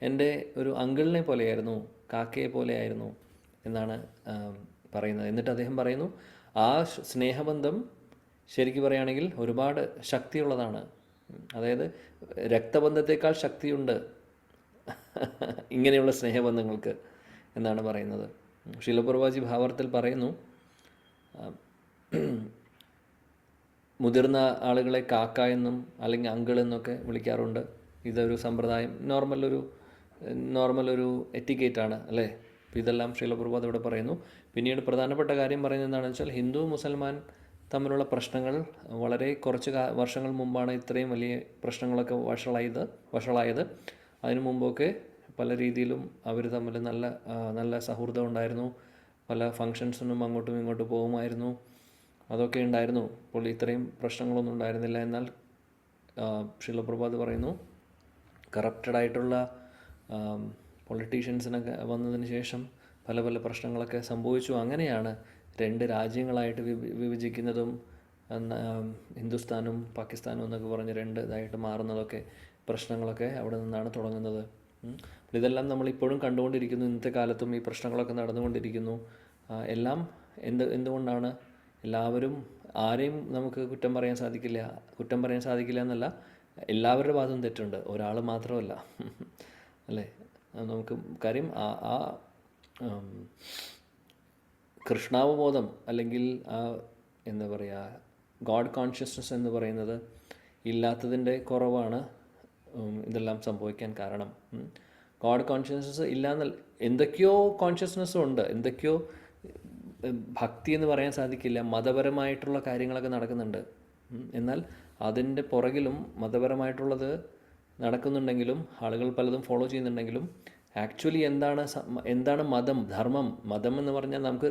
[SPEAKER 1] എൻ്റെ ഒരു അങ്കിളിനെ പോലെയായിരുന്നു, കാക്കയെ പോലെയായിരുന്നു എന്നാണ് പറയുന്നത്. എന്നിട്ട് അദ്ദേഹം പറയുന്നു, ആ സ്നേഹബന്ധം ശരിക്കും പറയുകയാണെങ്കിൽ ഒരുപാട് ശക്തിയുള്ളതാണ്. അതായത് രക്തബന്ധത്തേക്കാൾ ശക്തിയുണ്ട് ഇങ്ങനെയുള്ള സ്നേഹബന്ധങ്ങൾക്ക് എന്നാണ് പറയുന്നത്. ശീലപ്രഭുപാദി ഭാവാർത്ഥത്തിൽ പറയുന്നു, മുതിർന്ന ആളുകളെ കാക്ക എന്നും അല്ലെങ്കിൽ അങ്കിൾ എന്നൊക്കെ വിളിക്കാറുണ്ട്. ഇതൊരു സമ്പ്രദായം, നോർമൽ ഒരു എറ്റിക്കേറ്റാണ് അല്ലേ? അപ്പോൾ ഇതെല്ലാം ശീലപ്രഭുപാദ് ഇവിടെ പറയുന്നു. പിന്നീട് പ്രധാനപ്പെട്ട കാര്യം പറയുന്നത് എന്താണെന്ന് വെച്ചാൽ, ഹിന്ദു മുസൽമാൻ തമ്മിലുള്ള പ്രശ്നങ്ങൾ വളരെ കുറച്ച് വർഷങ്ങൾ മുമ്പാണ് ഇത്രയും വലിയ പ്രശ്നങ്ങളൊക്കെ വഷളായത്. അതിനു മുമ്പൊക്കെ പല രീതിയിലും അവർ തമ്മിൽ നല്ല സൗഹൃദം ഉണ്ടായിരുന്നു. പല ഫങ്ഷൻസിനും അങ്ങോട്ടും ഇങ്ങോട്ടും പോകുമായിരുന്നു, അതൊക്കെ ഉണ്ടായിരുന്നു. അപ്പോൾ ഇത്രയും പ്രശ്നങ്ങളൊന്നും ഉണ്ടായിരുന്നില്ല. എന്നാൽ ശീലപ്രഭുപാദ് പറയുന്നു, കറപ്റ്റഡായിട്ടുള്ള പൊളിറ്റീഷ്യൻസിനൊക്കെ വന്നതിന് ശേഷം പല പ്രശ്നങ്ങളൊക്കെ സംഭവിച്ചു. അങ്ങനെയാണ് രണ്ട് രാജ്യങ്ങളായിട്ട് വിഭജിക്കുന്നതും ഹിന്ദുസ്ഥാനും പാകിസ്ഥാനും എന്നൊക്കെ പറഞ്ഞ് രണ്ട് ഇതായിട്ട് മാറുന്നതൊക്കെ, പ്രശ്നങ്ങളൊക്കെ അവിടെ നിന്നാണ് തുടങ്ങുന്നത്. ഇതെല്ലാം നമ്മളിപ്പോഴും കണ്ടുകൊണ്ടിരിക്കുന്നു. ഇന്നത്തെ കാലത്തും ഈ പ്രശ്നങ്ങളൊക്കെ നടന്നുകൊണ്ടിരിക്കുന്നു. എല്ലാം എന്തുകൊണ്ടാണ്? എല്ലാവരും, ആരെയും നമുക്ക് കുറ്റം പറയാൻ സാധിക്കില്ല എന്നല്ല, എല്ലാവരുടെ ഭാഗത്തും തെറ്റുണ്ട്, ഒരാൾ മാത്രമല്ല അല്ലേ? നമുക്ക് കാര്യം ആ കൃഷ്ണാവബോധം അല്ലെങ്കിൽ എന്താ പറയുക, ഗോഡ് കോൺഷ്യസ്നസ് എന്ന് പറയുന്നത് ഇല്ലാത്തതിൻ്റെ കുറവാണ് ഇതെല്ലാം സംഭവിക്കാൻ കാരണം. ഗോഡ് കോൺഷ്യസ്നസ് ഇല്ലാന്നല്ല, എന്തൊക്കെയോ കോൺഷ്യസ്നസ്സും ഉണ്ട്, എന്തൊക്കെയോ ഭക്തി എന്ന് പറയാൻ സാധിക്കില്ല, മതപരമായിട്ടുള്ള കാര്യങ്ങളൊക്കെ നടക്കുന്നുണ്ട്. എന്നാൽ അതിൻ്റെ പുറകിലും മതപരമായിട്ടുള്ളത് നടക്കുന്നുണ്ടെങ്കിലും, ആളുകൾ പലതും ഫോളോ ചെയ്യുന്നുണ്ടെങ്കിലും, ആക്ച്വലി എന്താണ് ധർമ്മം? മതം എന്ന് പറഞ്ഞാൽ നമുക്ക്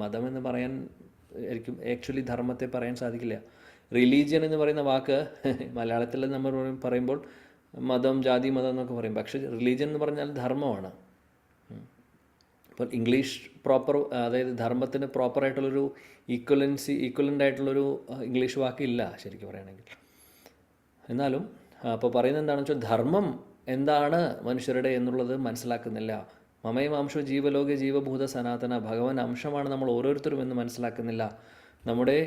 [SPEAKER 1] മതം എന്ന് പറയാൻ ആക്ച്വലി ധർമ്മത്തെ പറയാൻ സാധിക്കില്ല. റിലീജിയൻ എന്ന് പറയുന്ന വാക്ക് മലയാളത്തിൽ നമ്മൾ പറയുമ്പോൾ ജാതി മതം എന്നൊക്കെ പറയും. പക്ഷേ റിലീജിയൻ എന്ന് പറഞ്ഞാൽ ധർമ്മമാണ്. ഇപ്പോൾ ഇംഗ്ലീഷ് പ്രോപ്പർ, അതായത് ധർമ്മത്തിന് പ്രോപ്പറായിട്ടുള്ളൊരു ഈക്വലൻ്റ് ആയിട്ടുള്ളൊരു ഇംഗ്ലീഷ് വാക്കില്ല ശരിക്കും പറയുകയാണെങ്കിൽ. എന്നാലും അപ്പോൾ പറയുന്നത് എന്താണെന്ന് വെച്ചാൽ ധർമ്മം എന്താണ് മനുഷ്യരുടെ എന്നുള്ളത് മനസ്സിലാക്കുന്നില്ല. മമയും അംശോ ജീവലോക ജീവഭൂത സനാതന, ഭഗവാൻ അംശമാണ് നമ്മൾ ഓരോരുത്തരും എന്ന് മനസ്സിലാക്കുന്നില്ല. നമ്മുടെ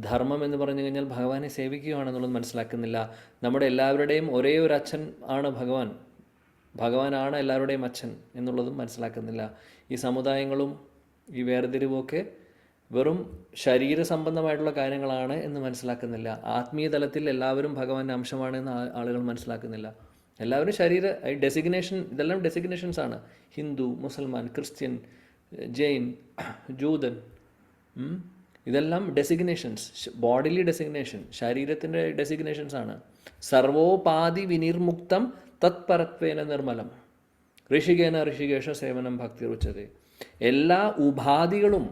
[SPEAKER 1] ധർമ്മം എന്ന് പറഞ്ഞു കഴിഞ്ഞാൽ ഭഗവാനെ സേവിക്കുകയാണെന്നുള്ളത് മനസ്സിലാക്കുന്നില്ല. നമ്മുടെ എല്ലാവരുടെയും ഒരേ ഒരു അച്ഛൻ ആണ് ഭഗവാൻ, ഭഗവാനാണ് എല്ലാവരുടെയും അച്ഛൻ എന്നുള്ളതും മനസ്സിലാക്കുന്നില്ല. ഈ സമുദായങ്ങളും ഈ വേർതിരിവുമൊക്കെ വെറും ശരീര സംബന്ധമായിട്ടുള്ള കാര്യങ്ങളാണ് എന്ന് മനസ്സിലാക്കുന്നില്ല. ആത്മീയ തലത്തിൽ എല്ലാവരും ഭഗവാന്റെ അംശമാണ് എന്ന് ആളുകൾ മനസ്സിലാക്കുന്നില്ല. എല്ലാവരും ഡെസിഗ്നേഷൻ, ഇതെല്ലാം ഡെസിഗ്നേഷൻസ് ആണ്. ഹിന്ദു, മുസൽമാൻ, ക്രിസ്ത്യൻ, ജെയിൻ, ജൂതൻ, ഇതെല്ലാം ഡെസിഗ്നേഷൻസ്, ബോഡിലി ഡെസിഗ്നേഷൻ, ശരീരത്തിൻ്റെ ഡെസിഗ്നേഷൻസ് ആണ്. സർവോപാധി വിനിർമുക്തം തത്പരത്വേന നിർമ്മലം ഋഷികേന ഋഷികേശ സേവനം ഭക്തി രുച്ചതേ. എല്ലാ ഉപാധികളും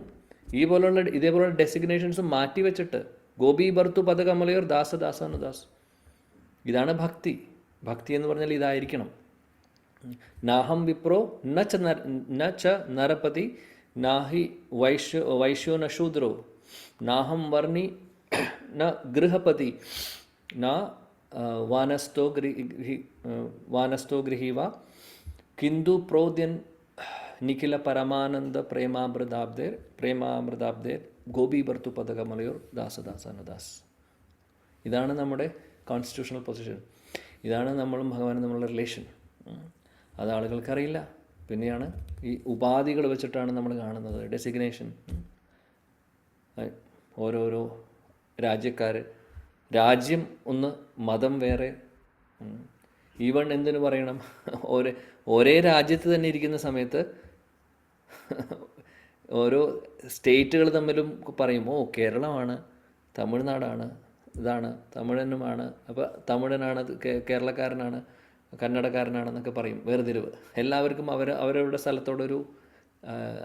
[SPEAKER 1] ഇതേപോലുള്ള ഡെസിഗ്നേഷൻസും മാറ്റിവെച്ചിട്ട് ഗോപി ഭർത്തു പദകമലയോർ ദാസദാസാനുദാസ്, ഇതാണ് ഭക്തി. ഭക്തി എന്ന് പറഞ്ഞാൽ ഇതായിരിക്കണം. നാഹം വിപ്രോ ന ച നരപതി നാഹി വൈശ്യോ ന ശൂദ്രോ നാഹം വർണി ന ഗൃഹപതി ന വാനസ്ഥോ ഗൃഹീവ കിന്തു പ്രോദ്യൻ നിഖില പരമാനന്ദ പ്രേമാമൃതാബ്ദേർ ഗോപി ഭർത്തു പദകമലയോർ ദാസദാസാനുദാസ്. ഇതാണ് നമ്മുടെ കോൺസ്റ്റിറ്റ്യൂഷണൽ പൊസിഷൻ. ഇതാണ് നമ്മളും ഭഗവാനും തമ്മിലുള്ള റിലേഷൻ. അത് ആളുകൾക്കറിയില്ല. പിന്നെയാണ് ഈ ഉപാധികൾ വെച്ചിട്ടാണ് നമ്മൾ കാണുന്നത്, ഡെസിഗ്നേഷൻ. ഓരോരോ രാജ്യക്കാർ, രാജ്യം ഒന്ന്, മതം വേറെ. ഈവൺ എന്തിനു പറയണം, ഒരേ രാജ്യത്ത് തന്നെ ഇരിക്കുന്ന സമയത്ത് ഓരോ സ്റ്റേറ്റുകൾ തമ്മിലും പറയും, ഓ കേരളമാണ്, തമിഴ്നാടാണ്, ഇതാണ് തമിഴനുമാണ്, അപ്പോൾ തമിഴനാണ്, കേരളക്കാരനാണ്, കന്നഡക്കാരനാണെന്നൊക്കെ പറയും. വേർതിരിവ്. എല്ലാവർക്കും അവരവരുടെ സ്ഥലത്തോടൊരു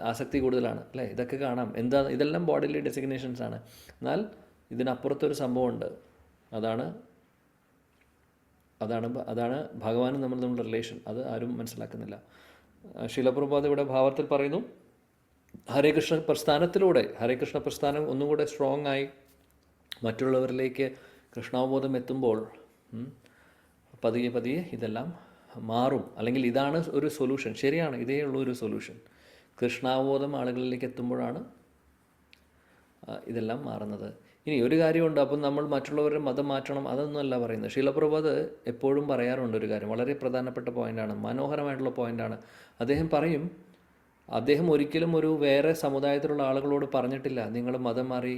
[SPEAKER 1] ആസക്തി കൂടുതലാണ് അല്ലേ. ഇതൊക്കെ കാണാം. ഇതെല്ലാം ബോഡിലി ഡെസിഗ്നേഷൻസ് ആണ്. എന്നാൽ ഇതിനപ്പുറത്തൊരു സംഭവമുണ്ട്. അതാണ് ഭഗവാനും നമ്മളുടെ റിലേഷൻ. അത് ആരും മനസ്സിലാക്കുന്നില്ല. ശീല പ്രഭുപാദ് ഇവിടെ ഭാവത്തിൽ പറയുന്നു, ഹരേകൃഷ്ണ പ്രസ്ഥാനത്തിലൂടെ, ഹരേകൃഷ്ണ പ്രസ്ഥാനം ഒന്നും കൂടെ സ്ട്രോങ് ആയി മറ്റുള്ളവരിലേക്ക് കൃഷ്ണാവബോധം എത്തുമ്പോൾ പതിയെ പതിയെ ഇതെല്ലാം മാറും. അല്ലെങ്കിൽ ഇതാണ് ഒരു സൊല്യൂഷൻ. ശരിയാണ്, ഇതേ ഉള്ളൂ ഒരു സൊല്യൂഷൻ. കൃഷ്ണാവബോധം ആളുകളിലേക്ക് എത്തുമ്പോഴാണ് ഇതെല്ലാം മാറുന്നത്. ഇനി ഒരു കാര്യമുണ്ട്, അപ്പം നമ്മൾ മറ്റുള്ളവരുടെ മതം മാറ്റണം, അതൊന്നുമല്ല പറയുന്നത്. ശീലപ്രഭുപാദ് എപ്പോഴും പറയാറുണ്ട് ഒരു കാര്യം, വളരെ പ്രധാനപ്പെട്ട പോയിൻ്റാണ്, മനോഹരമായിട്ടുള്ള പോയിൻ്റാണ്. അദ്ദേഹം ഒരിക്കലും ഒരു വേറെ സമുദായത്തിലുള്ള ആളുകളോട് പറഞ്ഞിട്ടില്ല നിങ്ങൾ മതം മാറി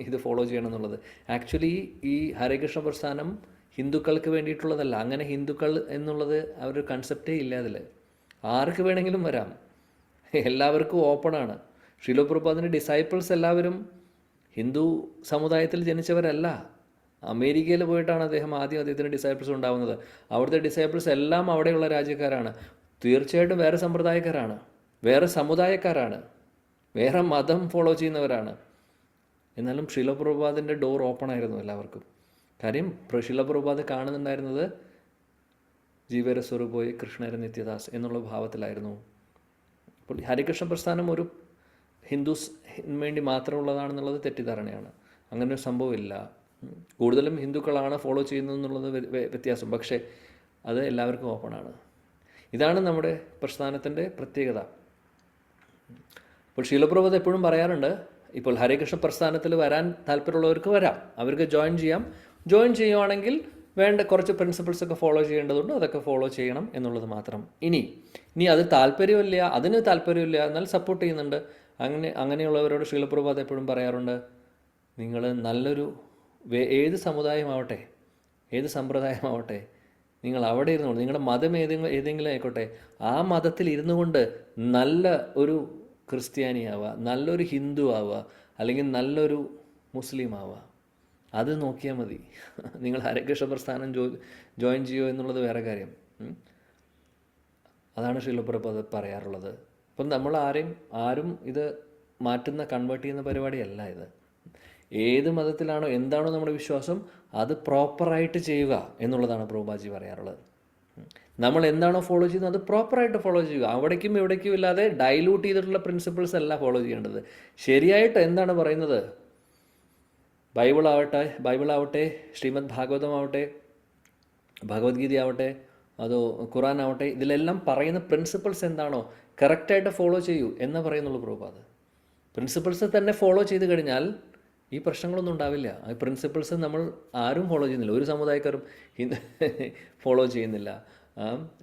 [SPEAKER 1] ഇത് ഫോളോ ചെയ്യണം എന്നുള്ളത്. ആക്ച്വലി ഈ ഹരേകൃഷ്ണ പ്രസ്ഥാനം ഹിന്ദുക്കൾക്ക് വേണ്ടിയിട്ടുള്ളതല്ല. അങ്ങനെ ഹിന്ദുക്കൾ എന്നുള്ളത് അവരൊരു കൺസെപ്റ്റേ ഇല്ല അതിൽ. ആർക്ക് വേണമെങ്കിലും വരാം, എല്ലാവർക്കും ഓപ്പണാണ്. ശീല പ്രഭുപാദിൻ്റെ ഡിസൈപ്പിൾസ് എല്ലാവരും ഹിന്ദു സമുദായത്തിൽ ജനിച്ചവരല്ല. അമേരിക്കയിൽ പോയിട്ടാണ് അദ്ദേഹത്തിന് ഡിസൈപ്പിൾസ് ഉണ്ടാവുന്നത്. അവിടുത്തെ ഡിസൈപ്പിൾസ് എല്ലാം അവിടെയുള്ള രാജ്യക്കാരാണ്. തീർച്ചയായിട്ടും വേറെ സമ്പ്രദായക്കാരാണ്, വേറെ സമുദായക്കാരാണ്, വേറെ മതം ഫോളോ ചെയ്യുന്നവരാണ്. എന്നാലും ശീല പ്രഭുപാദിൻ്റെ ഡോർ ഓപ്പൺ ആയിരുന്നു എല്ലാവർക്കും. കാര്യം ശീല പ്രഭുപാദ് കാണുന്നുണ്ടായിരുന്നത് ജീവേര സ്വരൂപോയി കൃഷ്ണര നിത്യദാസ് എന്നുള്ള ഭാവത്തിലായിരുന്നു. അപ്പോൾ ഹരികൃഷ്ണ പ്രസ്ഥാനം ഒരു ഹിന്ദുസ് വേണ്ടി മാത്രമുള്ളതാണെന്നുള്ളത് തെറ്റിദ്ധാരണയാണ്. അങ്ങനെ ഒരു സംഭവമില്ല. കൂടുതലും ഹിന്ദുക്കളാണ് ഫോളോ ചെയ്യുന്നതെന്നുള്ളത് വ്യത്യാസം. പക്ഷേ അത് എല്ലാവർക്കും ഓപ്പണാണ്. ഇതാണ് നമ്മുടെ പ്രസ്ഥാനത്തിൻ്റെ പ്രത്യേകത. അപ്പോൾ ശീലപ്രഭുപാദ് എപ്പോഴും പറയാറുണ്ട്, ഇപ്പോൾ ഹരേകൃഷ്ണ പ്രസ്ഥാനത്തിൽ വരാൻ താല്പര്യമുള്ളവർക്ക് വരാം, അവർക്ക് ജോയിൻ ചെയ്യാം. ജോയിൻ ചെയ്യുവാണെങ്കിൽ വേണ്ട കുറച്ച് പ്രിൻസിപ്പിൾസൊക്കെ ഫോളോ ചെയ്യേണ്ടതുണ്ട്, അതൊക്കെ ഫോളോ ചെയ്യണം എന്നുള്ളത് മാത്രം. ഇനി അത് അതിന് താല്പര്യമില്ല എന്നാൽ സപ്പോർട്ട് ചെയ്യുന്നുണ്ട്. അങ്ങനെയുള്ളവരോട് ശീലപ്രഭുപാദ് എപ്പോഴും പറയാറുണ്ട്, നിങ്ങൾ നല്ലൊരു ഏത് സമുദായമാവട്ടെ, ഏത് സമ്പ്രദായമാവട്ടെ, നിങ്ങൾ അവിടെ ഇരുന്നുകൊണ്ട്, നിങ്ങളുടെ മതം ഏതെങ്കിലും ആയിക്കോട്ടെ, ആ മതത്തിൽ ഇരുന്നു കൊണ്ട് നല്ല ഒരു ക്രിസ്ത്യാനി ആവുക, നല്ലൊരു ഹിന്ദു ആവുക, അല്ലെങ്കിൽ നല്ലൊരു മുസ്ലിം ആവുക, അത് നോക്കിയാൽ മതി. നിങ്ങൾ ഹരേകൃഷ്ണ പ്രസ്ഥാനം ജോയിൻ ചെയ്യുമോ എന്നുള്ളത് വേറെ കാര്യം. അതാണ് ശീലപ്രഭുപാദ് പറയാറുള്ളത്. അപ്പം നമ്മൾ ആരും ഇത് കൺവേർട്ട് ചെയ്യുന്ന പരിപാടിയല്ല ഇത്. ഏത് മതത്തിലാണോ എന്താണോ നമ്മുടെ വിശ്വാസം അത് പ്രോപ്പറായിട്ട് ചെയ്യുക എന്നുള്ളതാണ് പ്രഭുപാദജി പറയാറുള്ളത്. നമ്മൾ എന്താണോ ഫോളോ ചെയ്യുന്നത് അത് പ്രോപ്പറായിട്ട് ഫോളോ ചെയ്യുക. അവിടേക്കും ഇവിടേക്കും ഇല്ലാതെ ഡൈലൂട്ട് ചെയ്തിട്ടുള്ള പ്രിൻസിപ്പിൾസ് അല്ല ഫോളോ ചെയ്യേണ്ടത്. ശരിയായിട്ട് എന്താണ് പറയുന്നത്, ബൈബിളാവട്ടെ, ശ്രീമദ് ഭാഗവതമാവട്ടെ, ഭഗവത്ഗീതയാവട്ടെ, അതോ ഖുറാൻ ആവട്ടെ, ഇതിലെല്ലാം പറയുന്ന പ്രിൻസിപ്പിൾസ് എന്താണോ കറക്റ്റായിട്ട് ഫോളോ ചെയ്യൂ എന്ന് പറയുന്നുള്ളൂ പ്രഭുപാദ്. പ്രിൻസിപ്പിൾസ് തന്നെ ഫോളോ ചെയ്ത് കഴിഞ്ഞാൽ ഈ പ്രശ്നങ്ങളൊന്നും ഉണ്ടാവില്ല. ആ പ്രിൻസിപ്പിൾസ് നമ്മൾ ആരും ഫോളോ ചെയ്യുന്നില്ല, ഒരു സമുദായക്കാരും ഫോളോ ചെയ്യുന്നില്ല.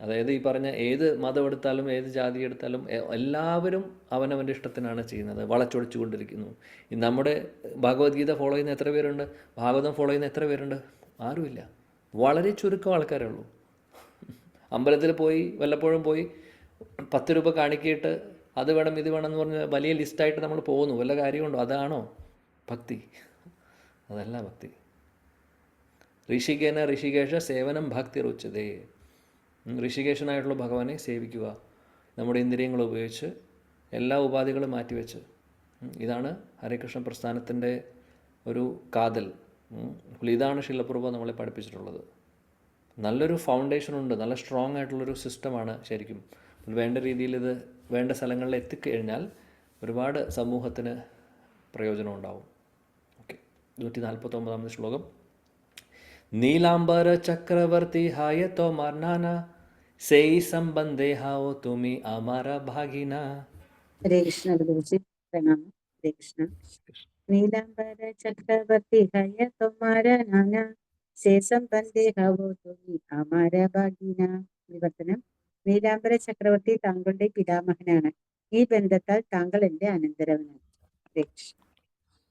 [SPEAKER 1] അതായത് ഈ പറഞ്ഞ ഏത് മതം എടുത്താലും ഏത് ജാതി എടുത്താലും എല്ലാവരും അവനവൻ്റെ ഇഷ്ടത്തിനാണ് ചെയ്യുന്നത്, വളച്ചൊടിച്ചു കൊണ്ടിരിക്കുന്നു. നമ്മുടെ ഭഗവത്ഗീത ഫോളോ ചെയ്യുന്ന എത്ര പേരുണ്ട്, ഭാഗവതം ഫോളോ ചെയ്യുന്ന എത്ര പേരുണ്ട്? ആരുമില്ല, വളരെ ചുരുക്കം ആൾക്കാരേ ഉള്ളൂ. അമ്പലത്തിൽ പോയി വല്ലപ്പോഴും പോയി 10 രൂപ കാണിക്കിയിട്ട് അത് വേണം ഇത് വേണം എന്ന് പറഞ്ഞ് വലിയ ലിസ്റ്റായിട്ട് നമ്മൾ പോകുന്നു. വല്ല കാര്യമുണ്ടോ? അതാണോ ഭക്തി? അതല്ല ഭക്തി. ഋഷികേശ സേവനം ഭക്തി രുച്യതേ. ഋഷികേശനായിട്ടുള്ള ഭഗവാനെ സേവിക്കുക, നമ്മുടെ ഇന്ദ്രിയങ്ങൾ ഉപയോഗിച്ച് എല്ലാ ഉപാധികളും മാറ്റിവെച്ച്. ഇതാണ് ഹരേകൃഷ്ണ പ്രസ്ഥാനത്തിൻ്റെ ഒരു കാതൽ. ഇതാണ് ശിലപ്രഭു നമ്മളെ പഠിപ്പിച്ചിട്ടുള്ളത്. നല്ലൊരു ഫൗണ്ടേഷനുണ്ട്, നല്ല സ്ട്രോങ് ആയിട്ടുള്ളൊരു സിസ്റ്റമാണ് ശരിക്കും. വേണ്ട രീതിയിൽ ഇത് വേണ്ട സ്ഥലങ്ങളിൽ എത്തിക്കഴിഞ്ഞാൽ ഒരുപാട് സമൂഹത്തിന് പ്രയോജനം ഉണ്ടാവും. ഓക്കെ, 149 ശ്ലോകം. നീലാംബര ചക്രവർത്തി ഹായ തോ മാർനാന സെയ് സംബന്ധേ ഹാവോ തുമി അമാര ഭാഗിന.
[SPEAKER 3] ഹരേ കൃഷ്ണ ഗുരുജി, പ്രണാമം. ഹരേ കൃഷ്ണ. നീലാംബര ചക്രവർത്തി ഹയ തുമാര നാന സേ സംബന്ധേ ഹവോ തുമി അമാര ഭാഗിന. വിവർത്തനം: നീലാംബര ചക്രവർത്തി താങ്കളുടെ പിതാമഹനാണ്, ഈ ബന്ധത്താൽ താങ്കൾ എന്റെ അനന്തരവനാണ്. ഹരേ കൃഷ്ണ.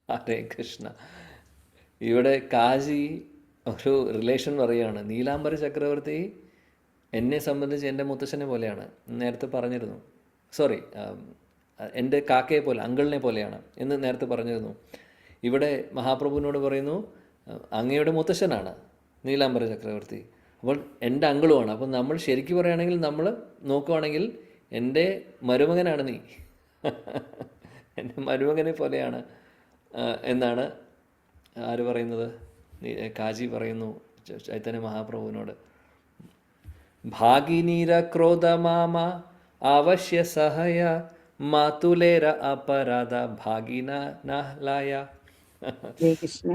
[SPEAKER 1] ഹരേ കൃഷ്ണ. ഇവിടെ കാശി ഒരു റിലേഷൻ പറയുകയാണ്. നീലാംബര ചക്രവർത്തി എന്നെ സംബന്ധിച്ച് എൻ്റെ മുത്തശ്ശനെ പോലെയാണ്, നേരത്തെ പറഞ്ഞിരുന്നു. സോറി, എൻ്റെ കാക്കയെ പോലെ, അങ്കിളിനെ പോലെയാണ് എന്ന് നേരത്തെ പറഞ്ഞിരുന്നു. ഇവിടെ മഹാപ്രഭുവിനോട് പറയുന്നു അങ്ങയുടെ മുത്തശ്ശനാണ് നീലാംബര ചക്രവർത്തി, അപ്പോൾ എൻ്റെ അങ്കിളുമാണ്. അപ്പോൾ നമ്മൾ ശരിക്കും പറയുകയാണെങ്കിൽ, നമ്മൾ നോക്കുവാണെങ്കിൽ എൻ്റെ മരുമകനാണ് നീ, എൻ്റെ മരുമകനെ പോലെയാണ് എന്നാണ് ആര് പറയുന്നത്? കാജി പറയുന്നു ചൈതന്യ മഹാപ്രഭുവിനോട്. ഭാഗിനീര ക്രോധ മാമ അവശ്യ സഹയ മാതുലേര അപരാധ ഭാഗിന നഹ്ലായ.
[SPEAKER 3] ഹരേ കൃഷ്ണ.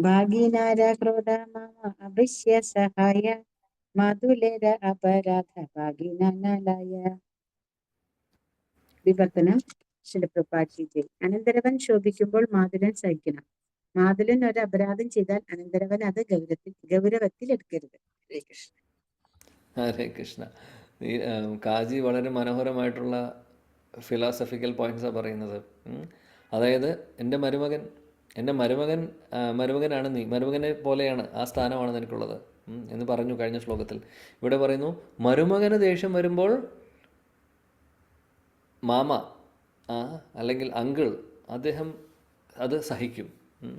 [SPEAKER 3] ഭാഗീനാര ക്രോധ മാമ അവശ്യ സഹായ മാതുലേര അപരാധ ഭാഗീന നലായ. വിവർത്തനം: ശിലപ്രഭുപാദ് ജി. അനന്തരവൻ ശോഭിക്കുമ്പോൾ മാതുലൻ സഹിക്കണം. മാതുലൻ ഒരു അപരാധം ചെയ്താൽ അനന്തരവൻ അത് ഗൗരവത്തിൽ എടുക്കരുത്. ഹരേ കൃഷ്ണ.
[SPEAKER 1] ഹരേ കൃഷ്ണ. കാജി വളരെ മനോഹരമായിട്ടുള്ള ഫിലോസഫിക്കൽ പോയിന്റ്സാണ് പറയുന്നത്. അതായത് എൻ്റെ മരുമകനാണ് നീ, മരുമകനെ പോലെയാണ്, ആ സ്ഥാനമാണ് നിനക്കുള്ളത് എന്ന് പറഞ്ഞു കഴിഞ്ഞ ശ്ലോകത്തിൽ. ഇവിടെ പറയുന്നു മരുമകന് ദേഷ്യം വരുമ്പോൾ മാമ അല്ലെങ്കിൽ അങ്കിൾ അദ്ദേഹം അത് സഹിക്കും,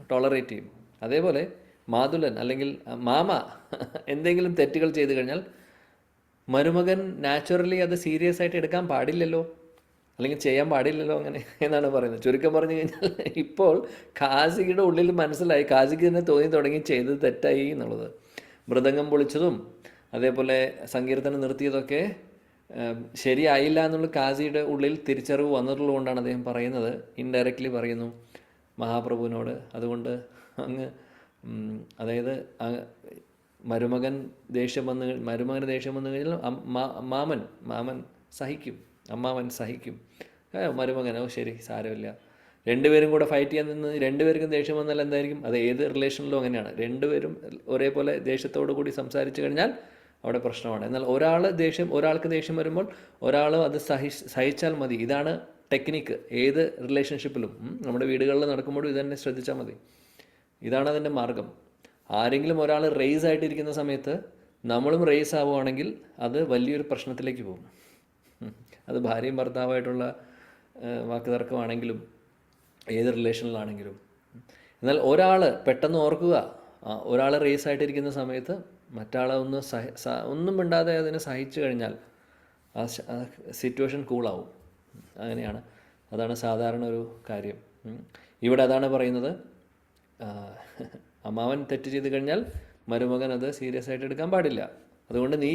[SPEAKER 1] ടോളറേറ്റ് ചെയ്യും. അതേപോലെ മാതുലൻ അല്ലെങ്കിൽ മാമ എന്തെങ്കിലും തെറ്റുകൾ ചെയ്തു കഴിഞ്ഞാൽ മരുമകൻ നാച്ചുറലി അത് സീരിയസ് ആയിട്ട് എടുക്കാൻ പാടില്ലല്ലോ, അല്ലെങ്കിൽ ചെയ്യാൻ പാടില്ലല്ലോ, അങ്ങനെ എന്നാണ് പറയുന്നത്. ചുരുക്കം പറഞ്ഞു കഴിഞ്ഞാൽ ഇപ്പോൾ കാസിയുടെ ഉള്ളിൽ മനസ്സിലായി, കാസിക്ക് തന്നെ തോന്നി തുടങ്ങി ചെയ്തത് തെറ്റായി എന്നുള്ളത്. മൃദംഗം പൊളിച്ചതും അതേപോലെ സങ്കീർത്തനം നിർത്തിയതൊക്കെ ശരിയായില്ല എന്നുള്ള കാസിയുടെ ഉള്ളിൽ തിരിച്ചറിവ് വന്നിട്ടുള്ളത് കൊണ്ടാണ് അദ്ദേഹം പറയുന്നത്, ഇൻഡയറക്റ്റ്ലി പറയുന്നു മഹാപ്രഭുവിനോട്. അതുകൊണ്ട് അങ്ങ് അതായത് മരുമകന് ദേഷ്യം വന്നു കഴിഞ്ഞാൽ മാമൻ സഹിക്കും, അമ്മാവൻ സഹിക്കും. മരുമകനോ ശരി സാരമില്ല. രണ്ടുപേരും കൂടെ ഫൈറ്റ് ചെയ്യാൻ നിന്ന് രണ്ടുപേർക്കും ദേഷ്യം വന്നാൽ എന്തായിരിക്കും? അത് ഏത് റിലേഷനിലും അങ്ങനെയാണ്. രണ്ടുപേരും ഒരേപോലെ ദേഷ്യത്തോടു കൂടി സംസാരിച്ചു കഴിഞ്ഞാൽ അവിടെ പ്രശ്നമാണ്. എന്നാൽ ഒരാൾക്ക് ദേഷ്യം വരുമ്പോൾ ഒരാൾ അത് സഹിച്ചാൽ മതി. ഇതാണ് ടെക്നിക്ക് ഏത് റിലേഷൻഷിപ്പിലും. നമ്മുടെ വീടുകളിൽ നടക്കുമ്പോഴും ഇത് തന്നെ ശ്രദ്ധിച്ചാൽ മതി. ഇതാണ് അതിൻ്റെ മാർഗം. ആരെങ്കിലും ഒരാൾ റേസ് ആയിട്ടിരിക്കുന്ന സമയത്ത് നമ്മളും റേസ് ആവുകയാണെങ്കിൽ അത് വലിയൊരു പ്രശ്നത്തിലേക്ക് പോകും. അത് ഭാര്യയും ഭർത്താവായിട്ടുള്ള വാക്കുതർക്കമാണെങ്കിലും ഏത് റിലേഷനിലാണെങ്കിലും. എന്നാൽ ഒരാൾ പെട്ടെന്ന് ഓർക്കുക, ഒരാൾ റേസ് ആയിട്ടിരിക്കുന്ന സമയത്ത് മറ്റാളെ ഒന്നും മിണ്ടാതെ അതിനെ സഹിച്ചു കഴിഞ്ഞാൽ ആ സിറ്റുവേഷൻ കൂളാവും. അങ്ങനെയാണ്, അതാണ് സാധാരണ ഒരു കാര്യം. ഇവിടെ അതാണ് പറയുന്നത്. അമ്മാവൻ തെറ്റ് ചെയ്ത് കഴിഞ്ഞാൽ മരുമകൻ അത് സീരിയസ് ആയിട്ട് എടുക്കാൻ പാടില്ല. അതുകൊണ്ട് നീ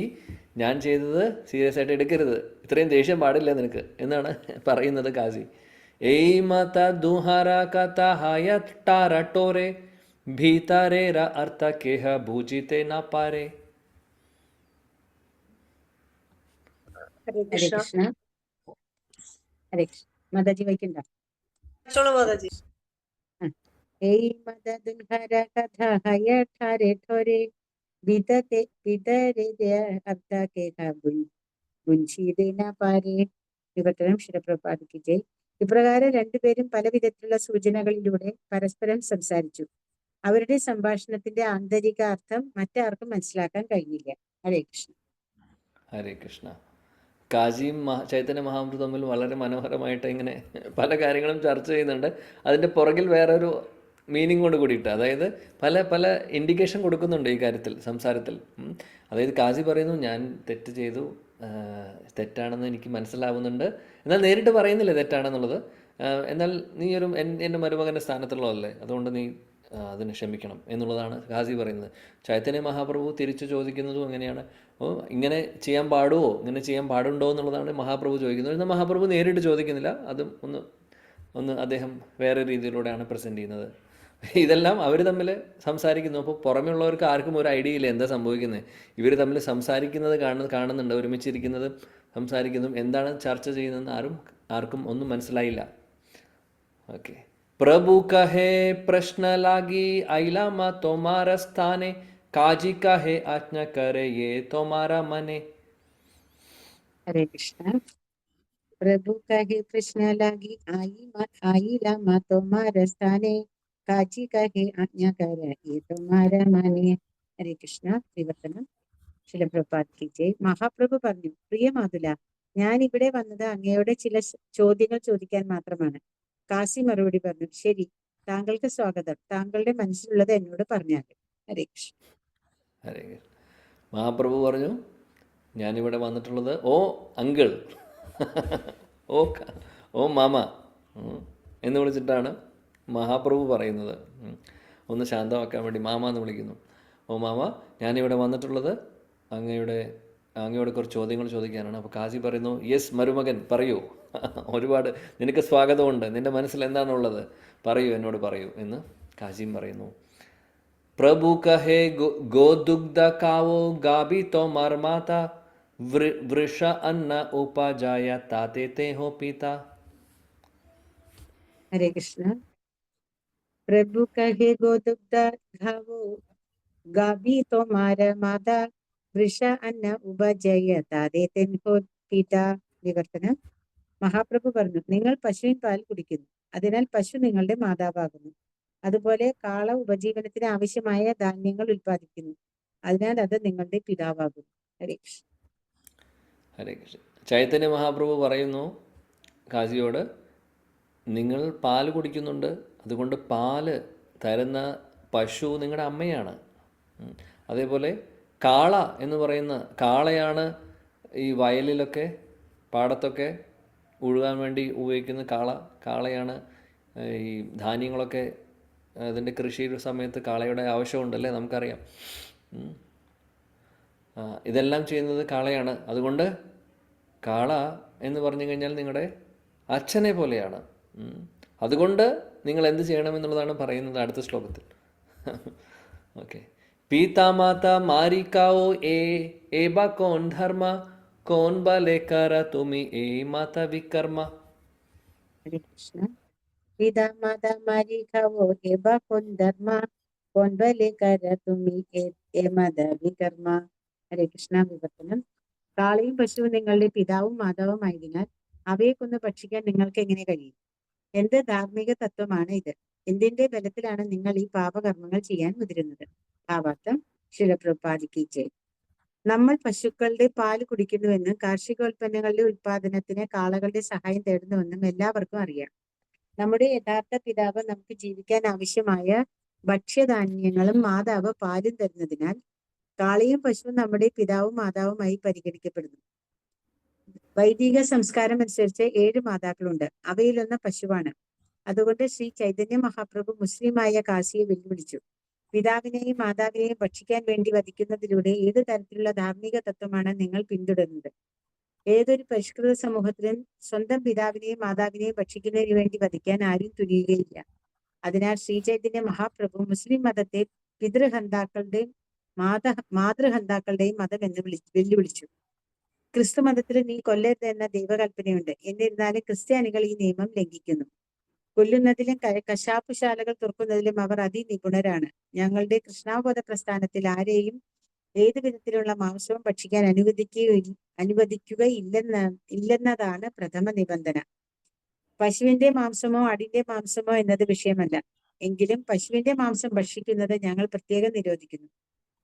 [SPEAKER 1] ഞാൻ ചെയ്തത് സീരിയസ് ആയിട്ട് എടുക്കരുത്, ഇത്രയും ദേഷ്യം പാടില്ല നിനക്ക് എന്നാണ് പറയുന്നത് കാസി. ഏയ് മാത ദുഹാര കഥ ഹായ ടാര ടോരെ ഭീതാരേ ര അർത്ഥ കേഹ ഭൂജിത്തെ ന പാരേ.
[SPEAKER 2] ഹരേ
[SPEAKER 3] ഹരേ
[SPEAKER 2] കൃഷ്ണ.
[SPEAKER 3] കൃഷ്ണ. ഹരേ കൃഷ്ണ. മാതാജി വായിക്കണ്ട.
[SPEAKER 2] ചോളൂ മാതാജി.
[SPEAKER 3] ഏയ് മദ ദുൽഹര കഥ ഹയ ഠാരെ ഠോരെ വിദതേ വിദരേ അർത്ഥ കേഹ ഭുഞ്ചിതേന പാരേ. വിവർത്തനം ശിരപ്രഭാതിക്ക് ജയ്. ഇപ്രകാരം രണ്ടുപേരും പല വിധത്തിലുള്ള സൂചനകളിലൂടെ പരസ്പരം സംസാരിച്ചു. അവരുടെ സംഭാഷണത്തിന്റെ ആന്തരിക അർത്ഥം മറ്റാർക്കും മനസ്സിലാക്കാൻ കഴിഞ്ഞില്ല. ഹരേ കൃഷ്ണ.
[SPEAKER 1] ഹരേ കൃഷ്ണ. കാശിയും ചൈതന്യ മഹാപ്രഭു തമ്മിൽ വളരെ മനോഹരമായിട്ട് ഇങ്ങനെ പല കാര്യങ്ങളും ചർച്ച ചെയ്യുന്നുണ്ട്. അതിൻ്റെ പുറകിൽ വേറൊരു മീനിങ് കൊണ്ട് കൂടിയിട്ട്, അതായത് പല പല ഇൻഡിക്കേഷൻ കൊടുക്കുന്നുണ്ട് ഈ കാര്യത്തിൽ, സംസാരത്തിൽ. അതായത് കാശി പറയുന്നു ഞാൻ തെറ്റ് ചെയ്തു, തെറ്റാണെന്ന് എനിക്ക് മനസ്സിലാവുന്നുണ്ട്, എന്നാൽ നേരിട്ട് പറയുന്നില്ല തെറ്റാണെന്നുള്ളത്. എന്നാൽ നീ ഒരു എൻ്റെ മരുമകൻ്റെ സ്ഥാനത്തുള്ളതല്ലേ, അതുകൊണ്ട് നീ അതിന് ക്ഷമിക്കണം എന്നുള്ളതാണ് കാസി പറയുന്നത്. ചൈതന്യ മഹാപ്രഭു തിരിച്ചു ചോദിക്കുന്നതും എങ്ങനെയാണ്, ഇങ്ങനെ ചെയ്യാൻ പാടുമോ, ഇങ്ങനെ ചെയ്യാൻ പാടുണ്ടോ എന്നുള്ളതാണ് മഹാപ്രഭു ചോദിക്കുന്നത്. എന്നാൽ മഹാപ്രഭു നേരിട്ട് ചോദിക്കുന്നില്ല, അതും ഒന്ന് അദ്ദേഹം വേറെ രീതിയിലൂടെയാണ് പ്രസൻറ്റ് ചെയ്യുന്നത്. ഇതെല്ലാം അവർ തമ്മിൽ സംസാരിക്കുന്നു. അപ്പോൾ പുറമെയുള്ളവർക്ക് ആർക്കും ഒരു ഐഡിയ ഇല്ല എന്താ സംഭവിക്കുന്നത്. ഇവർ തമ്മിൽ സംസാരിക്കുന്നത് കാണുന്നുണ്ട്, ഒരുമിച്ചിരിക്കുന്നതും സംസാരിക്കുന്നതും എന്താണ് ചർച്ച ചെയ്യുന്നതെന്ന് ആർക്കും ഒന്നും മനസ്സിലായില്ല. ഓക്കെ. प्रभु कहे प्रश्न लागी आइला मा तुम्हारा स्थाने काजी कहे आज्ञा करे ये तुम्हारा मने.
[SPEAKER 3] हरे कृष्ण. प्रभु कहे प्रश्न लागी आईला मा तुम्हारा स्थाने काजी कहे आज्ञा करे ये तुम्हारा मने. ഹരേ കൃഷ്ണ. വിവർത്തനം ശിലപ്രഭാത് ജയ്. മഹാപ്രഭു പറഞ്ഞു, പ്രിയ മാതുല, ഞാൻ ഇവിടെ വന്നത് അങ്ങയോട് ചില ചോദ്യങ്ങൾ ചോദിക്കാൻ മാത്രമാണ്. കാശി മറുപടി പറഞ്ഞു, ശരി, താങ്കൾക്ക് സ്വാഗതം, താങ്കളുടെ മനസ്സിലുള്ളത് എന്നോട് പറഞ്ഞാൽ. ഹരേ കൃഷ്ണ.
[SPEAKER 1] ഹരേ കൃഷ്ണ. മഹാപ്രഭു പറഞ്ഞു, ഞാനിവിടെ വന്നിട്ടുള്ളത് ഓ അങ്കിൾ, ഓ മാമ എന്ന് വിളിച്ചിട്ടാണ് മഹാപ്രഭു പറയുന്നത്. ഒന്ന് ശാന്തമാക്കാൻ വേണ്ടി മാമ എന്ന് വിളിക്കുന്നു. ഓ മാമ, ഞാനിവിടെ വന്നിട്ടുള്ളത് അങ്ങയോട് കുറച്ച് ചോദ്യങ്ങൾ ചോദിക്കാനാണ്. അപ്പോൾ കാശി പറയുന്നു, യെസ് മരുമകൻ പറയൂ, ഒരുപാട് നിനക്ക് സ്വാഗതമുണ്ട്, നിൻ്റെ മനസ്സിൽ എന്താണുള്ളത് പറയൂ, എന്നോട് പറയൂ എന്ന് കാശിയും പറയുന്നു. പ്രഭു കഹേ ഗോദുഗ്ധ കാവോ ഗാബി തോ മർമാത വൃഷ അന്ന ഉപാജായ താതേ തേ ഹോ പീത.
[SPEAKER 3] ഹരേ കൃഷ്ണ. പ്രഭു കഹേ ഗോദുഗ്ധ ഘാവോ ഗാബി തോ മാത വൃഷ അന്ന ഉപജയ താതേ തേ ഹോ പീത. വിവർത്തനം. മഹാപ്രഭു പറഞ്ഞു, നിങ്ങൾ പശുവിൻ പാൽ കുടിക്കുന്നു, അതിനാൽ പശു നിങ്ങളുടെ മാതാവാകുന്നു. അതുപോലെ കാള ഉപജീവനത്തിന് ആവശ്യമായ ധാന്യങ്ങൾ ഉൽപ്പാദിക്കുന്നു, അതിനാൽ അത് നിങ്ങളുടെ പിതാവാകുന്നു. ഹരേ കൃഷ്ണ.
[SPEAKER 1] ഹരേ കൃഷ്ണ. ചൈതന്യ മഹാപ്രഭു പറയുന്നു കാശിയോട്, നിങ്ങൾ പാല് കുടിക്കുന്നുണ്ട്, അതുകൊണ്ട് പാല് തരുന്ന പശു നിങ്ങളുടെ അമ്മയാണ്. അതേപോലെ കാള എന്ന് പറയുന്ന കാളയാണ് ഈ വയലിലൊക്കെ പാടത്തൊക്കെ ഉഴുകാൻ വേണ്ടി ഉപയോഗിക്കുന്ന കാളയാണ്. ഈ ധാന്യങ്ങളൊക്കെ അതിൻ്റെ കൃഷിയുടെ സമയത്ത് കാളയുടെ ആവശ്യമുണ്ടല്ലേ, നമുക്കറിയാം. ഇതെല്ലാം ചെയ്യുന്നത് കാളയാണ്. അതുകൊണ്ട് കാള എന്ന് പറഞ്ഞു കഴിഞ്ഞാൽ നിങ്ങളുടെ അച്ഛനെ പോലെയാണ്. അതുകൊണ്ട് നിങ്ങൾ എന്ത് ചെയ്യണമെന്നുള്ളതാണ് പറയുന്നത് അടുത്ത ശ്ലോകത്തിൽ. ഓക്കെ. പീതാമാത മാരിക്കാവോ ഏബ കോൺ ധർമ്മ കോൺ ബലെ കര തുമി ഏ മാത വികർമ്മ.
[SPEAKER 3] ഹരേ കൃഷ്ണ. പിതാ മാതാ മാരിക്കാവോ ഏബ കോൺ ധർമ്മ കോൺ ബലെ കര തുമി ഏ മാത വികർമ്മ. ഹരേ കൃഷ്ണ. വിവർത്തനം. കാളയും പശുവും നിങ്ങളുടെ പിതാവും മാതാവുമായതിനാൽ അവയെ കൊന്ന് ഭക്ഷിക്കാൻ നിങ്ങൾക്ക് എങ്ങനെ കഴിയും? എന്ത് ധാർമ്മിക തത്വമാണ് ഇത്? എന്തിന്റെ ബലത്തിലാണ് നിങ്ങൾ ഈ പാപകർമ്മങ്ങൾ ചെയ്യാൻ മുതിരുന്നത്? ഭാവാർത്ഥം ശിലപ്രഭാതിക്ക് ജയ്. നമ്മൾ പശുക്കളുടെ പാല് കുടിക്കുന്നുവെന്നും കാർഷികോൽപ്പന്നങ്ങളുടെ ഉൽപാദനത്തിന് കാളകളുടെ സഹായം തേടുന്നുവെന്നും എല്ലാവർക്കും അറിയാം. നമ്മുടെ യഥാർത്ഥ പിതാവ് നമുക്ക് ജീവിക്കാൻ ആവശ്യമായ ഭക്ഷ്യധാന്യങ്ങളും മാതാവ് പാലും തരുന്നതിനാൽ കാളയും പശുവും നമ്മുടെ പിതാവും മാതാവുമായി പരിഗണിക്കപ്പെടുന്നു. വൈദിക സംസ്കാരം അനുസരിച്ച് 7 മാതാക്കളുണ്ട്. അവയിലൊന്ന് പശുവാണ്. അതുകൊണ്ട് ശ്രീ ചൈതന്യ മഹാപ്രഭു മുസ്ലിമായ കാശിയെ വെല്ലുവിളിച്ചു. പിതാവിനെയും മാതാവിനെയും ഭക്ഷിക്കാൻ വേണ്ടി വധിക്കുന്നതിലൂടെ ഏത് തരത്തിലുള്ള ധാർമ്മിക തത്വമാണ് നിങ്ങൾ പിന്തുടരുന്നത്? ഏതൊരു പരിഷ്കൃത സമൂഹത്തിലും സ്വന്തം പിതാവിനെയും മാതാവിനെയും ഭക്ഷിക്കുന്നതിന് വേണ്ടി വധിക്കാൻ ആരും തുനിയുകയില്ല. അതിനാൽ ശ്രീചൈതന്യ മഹാപ്രഭു മുസ്ലിം മതത്തെ പിതൃഹന്താക്കളുടെയും മാതൃഹന്താക്കളുടെയും മതം എന്ന് വെല്ലുവിളിച്ചു. ക്രിസ്തു മതത്തിൽ നീ കൊല്ലരുത് എന്ന ദൈവകൽപ്പനയുണ്ട്. എന്നിരുന്നാലും ക്രിസ്ത്യാനികൾ ഈ നിയമം ലംഘിക്കുന്നു. കൊല്ലുന്നതിലും കശാപ്പുശാലകൾ തുറക്കുന്നതിലും അവർ അതിനിപുണരാണ്. ഞങ്ങളുടെ കൃഷ്ണാവബോധ പ്രസ്ഥാനത്തിൽ ആരെയും ഏത് വിധത്തിലുള്ള മാംസവും ഭക്ഷിക്കാൻ ഇല്ലെന്നതാണ് പ്രഥമ നിബന്ധന. പശുവിന്റെ മാംസമോ ആടിന്റെ മാംസമോ എന്നത് വിഷയമല്ല. എങ്കിലും പശുവിന്റെ മാംസം ഭക്ഷിക്കുന്നത് ഞങ്ങൾ പ്രത്യേകം നിരോധിക്കുന്നു.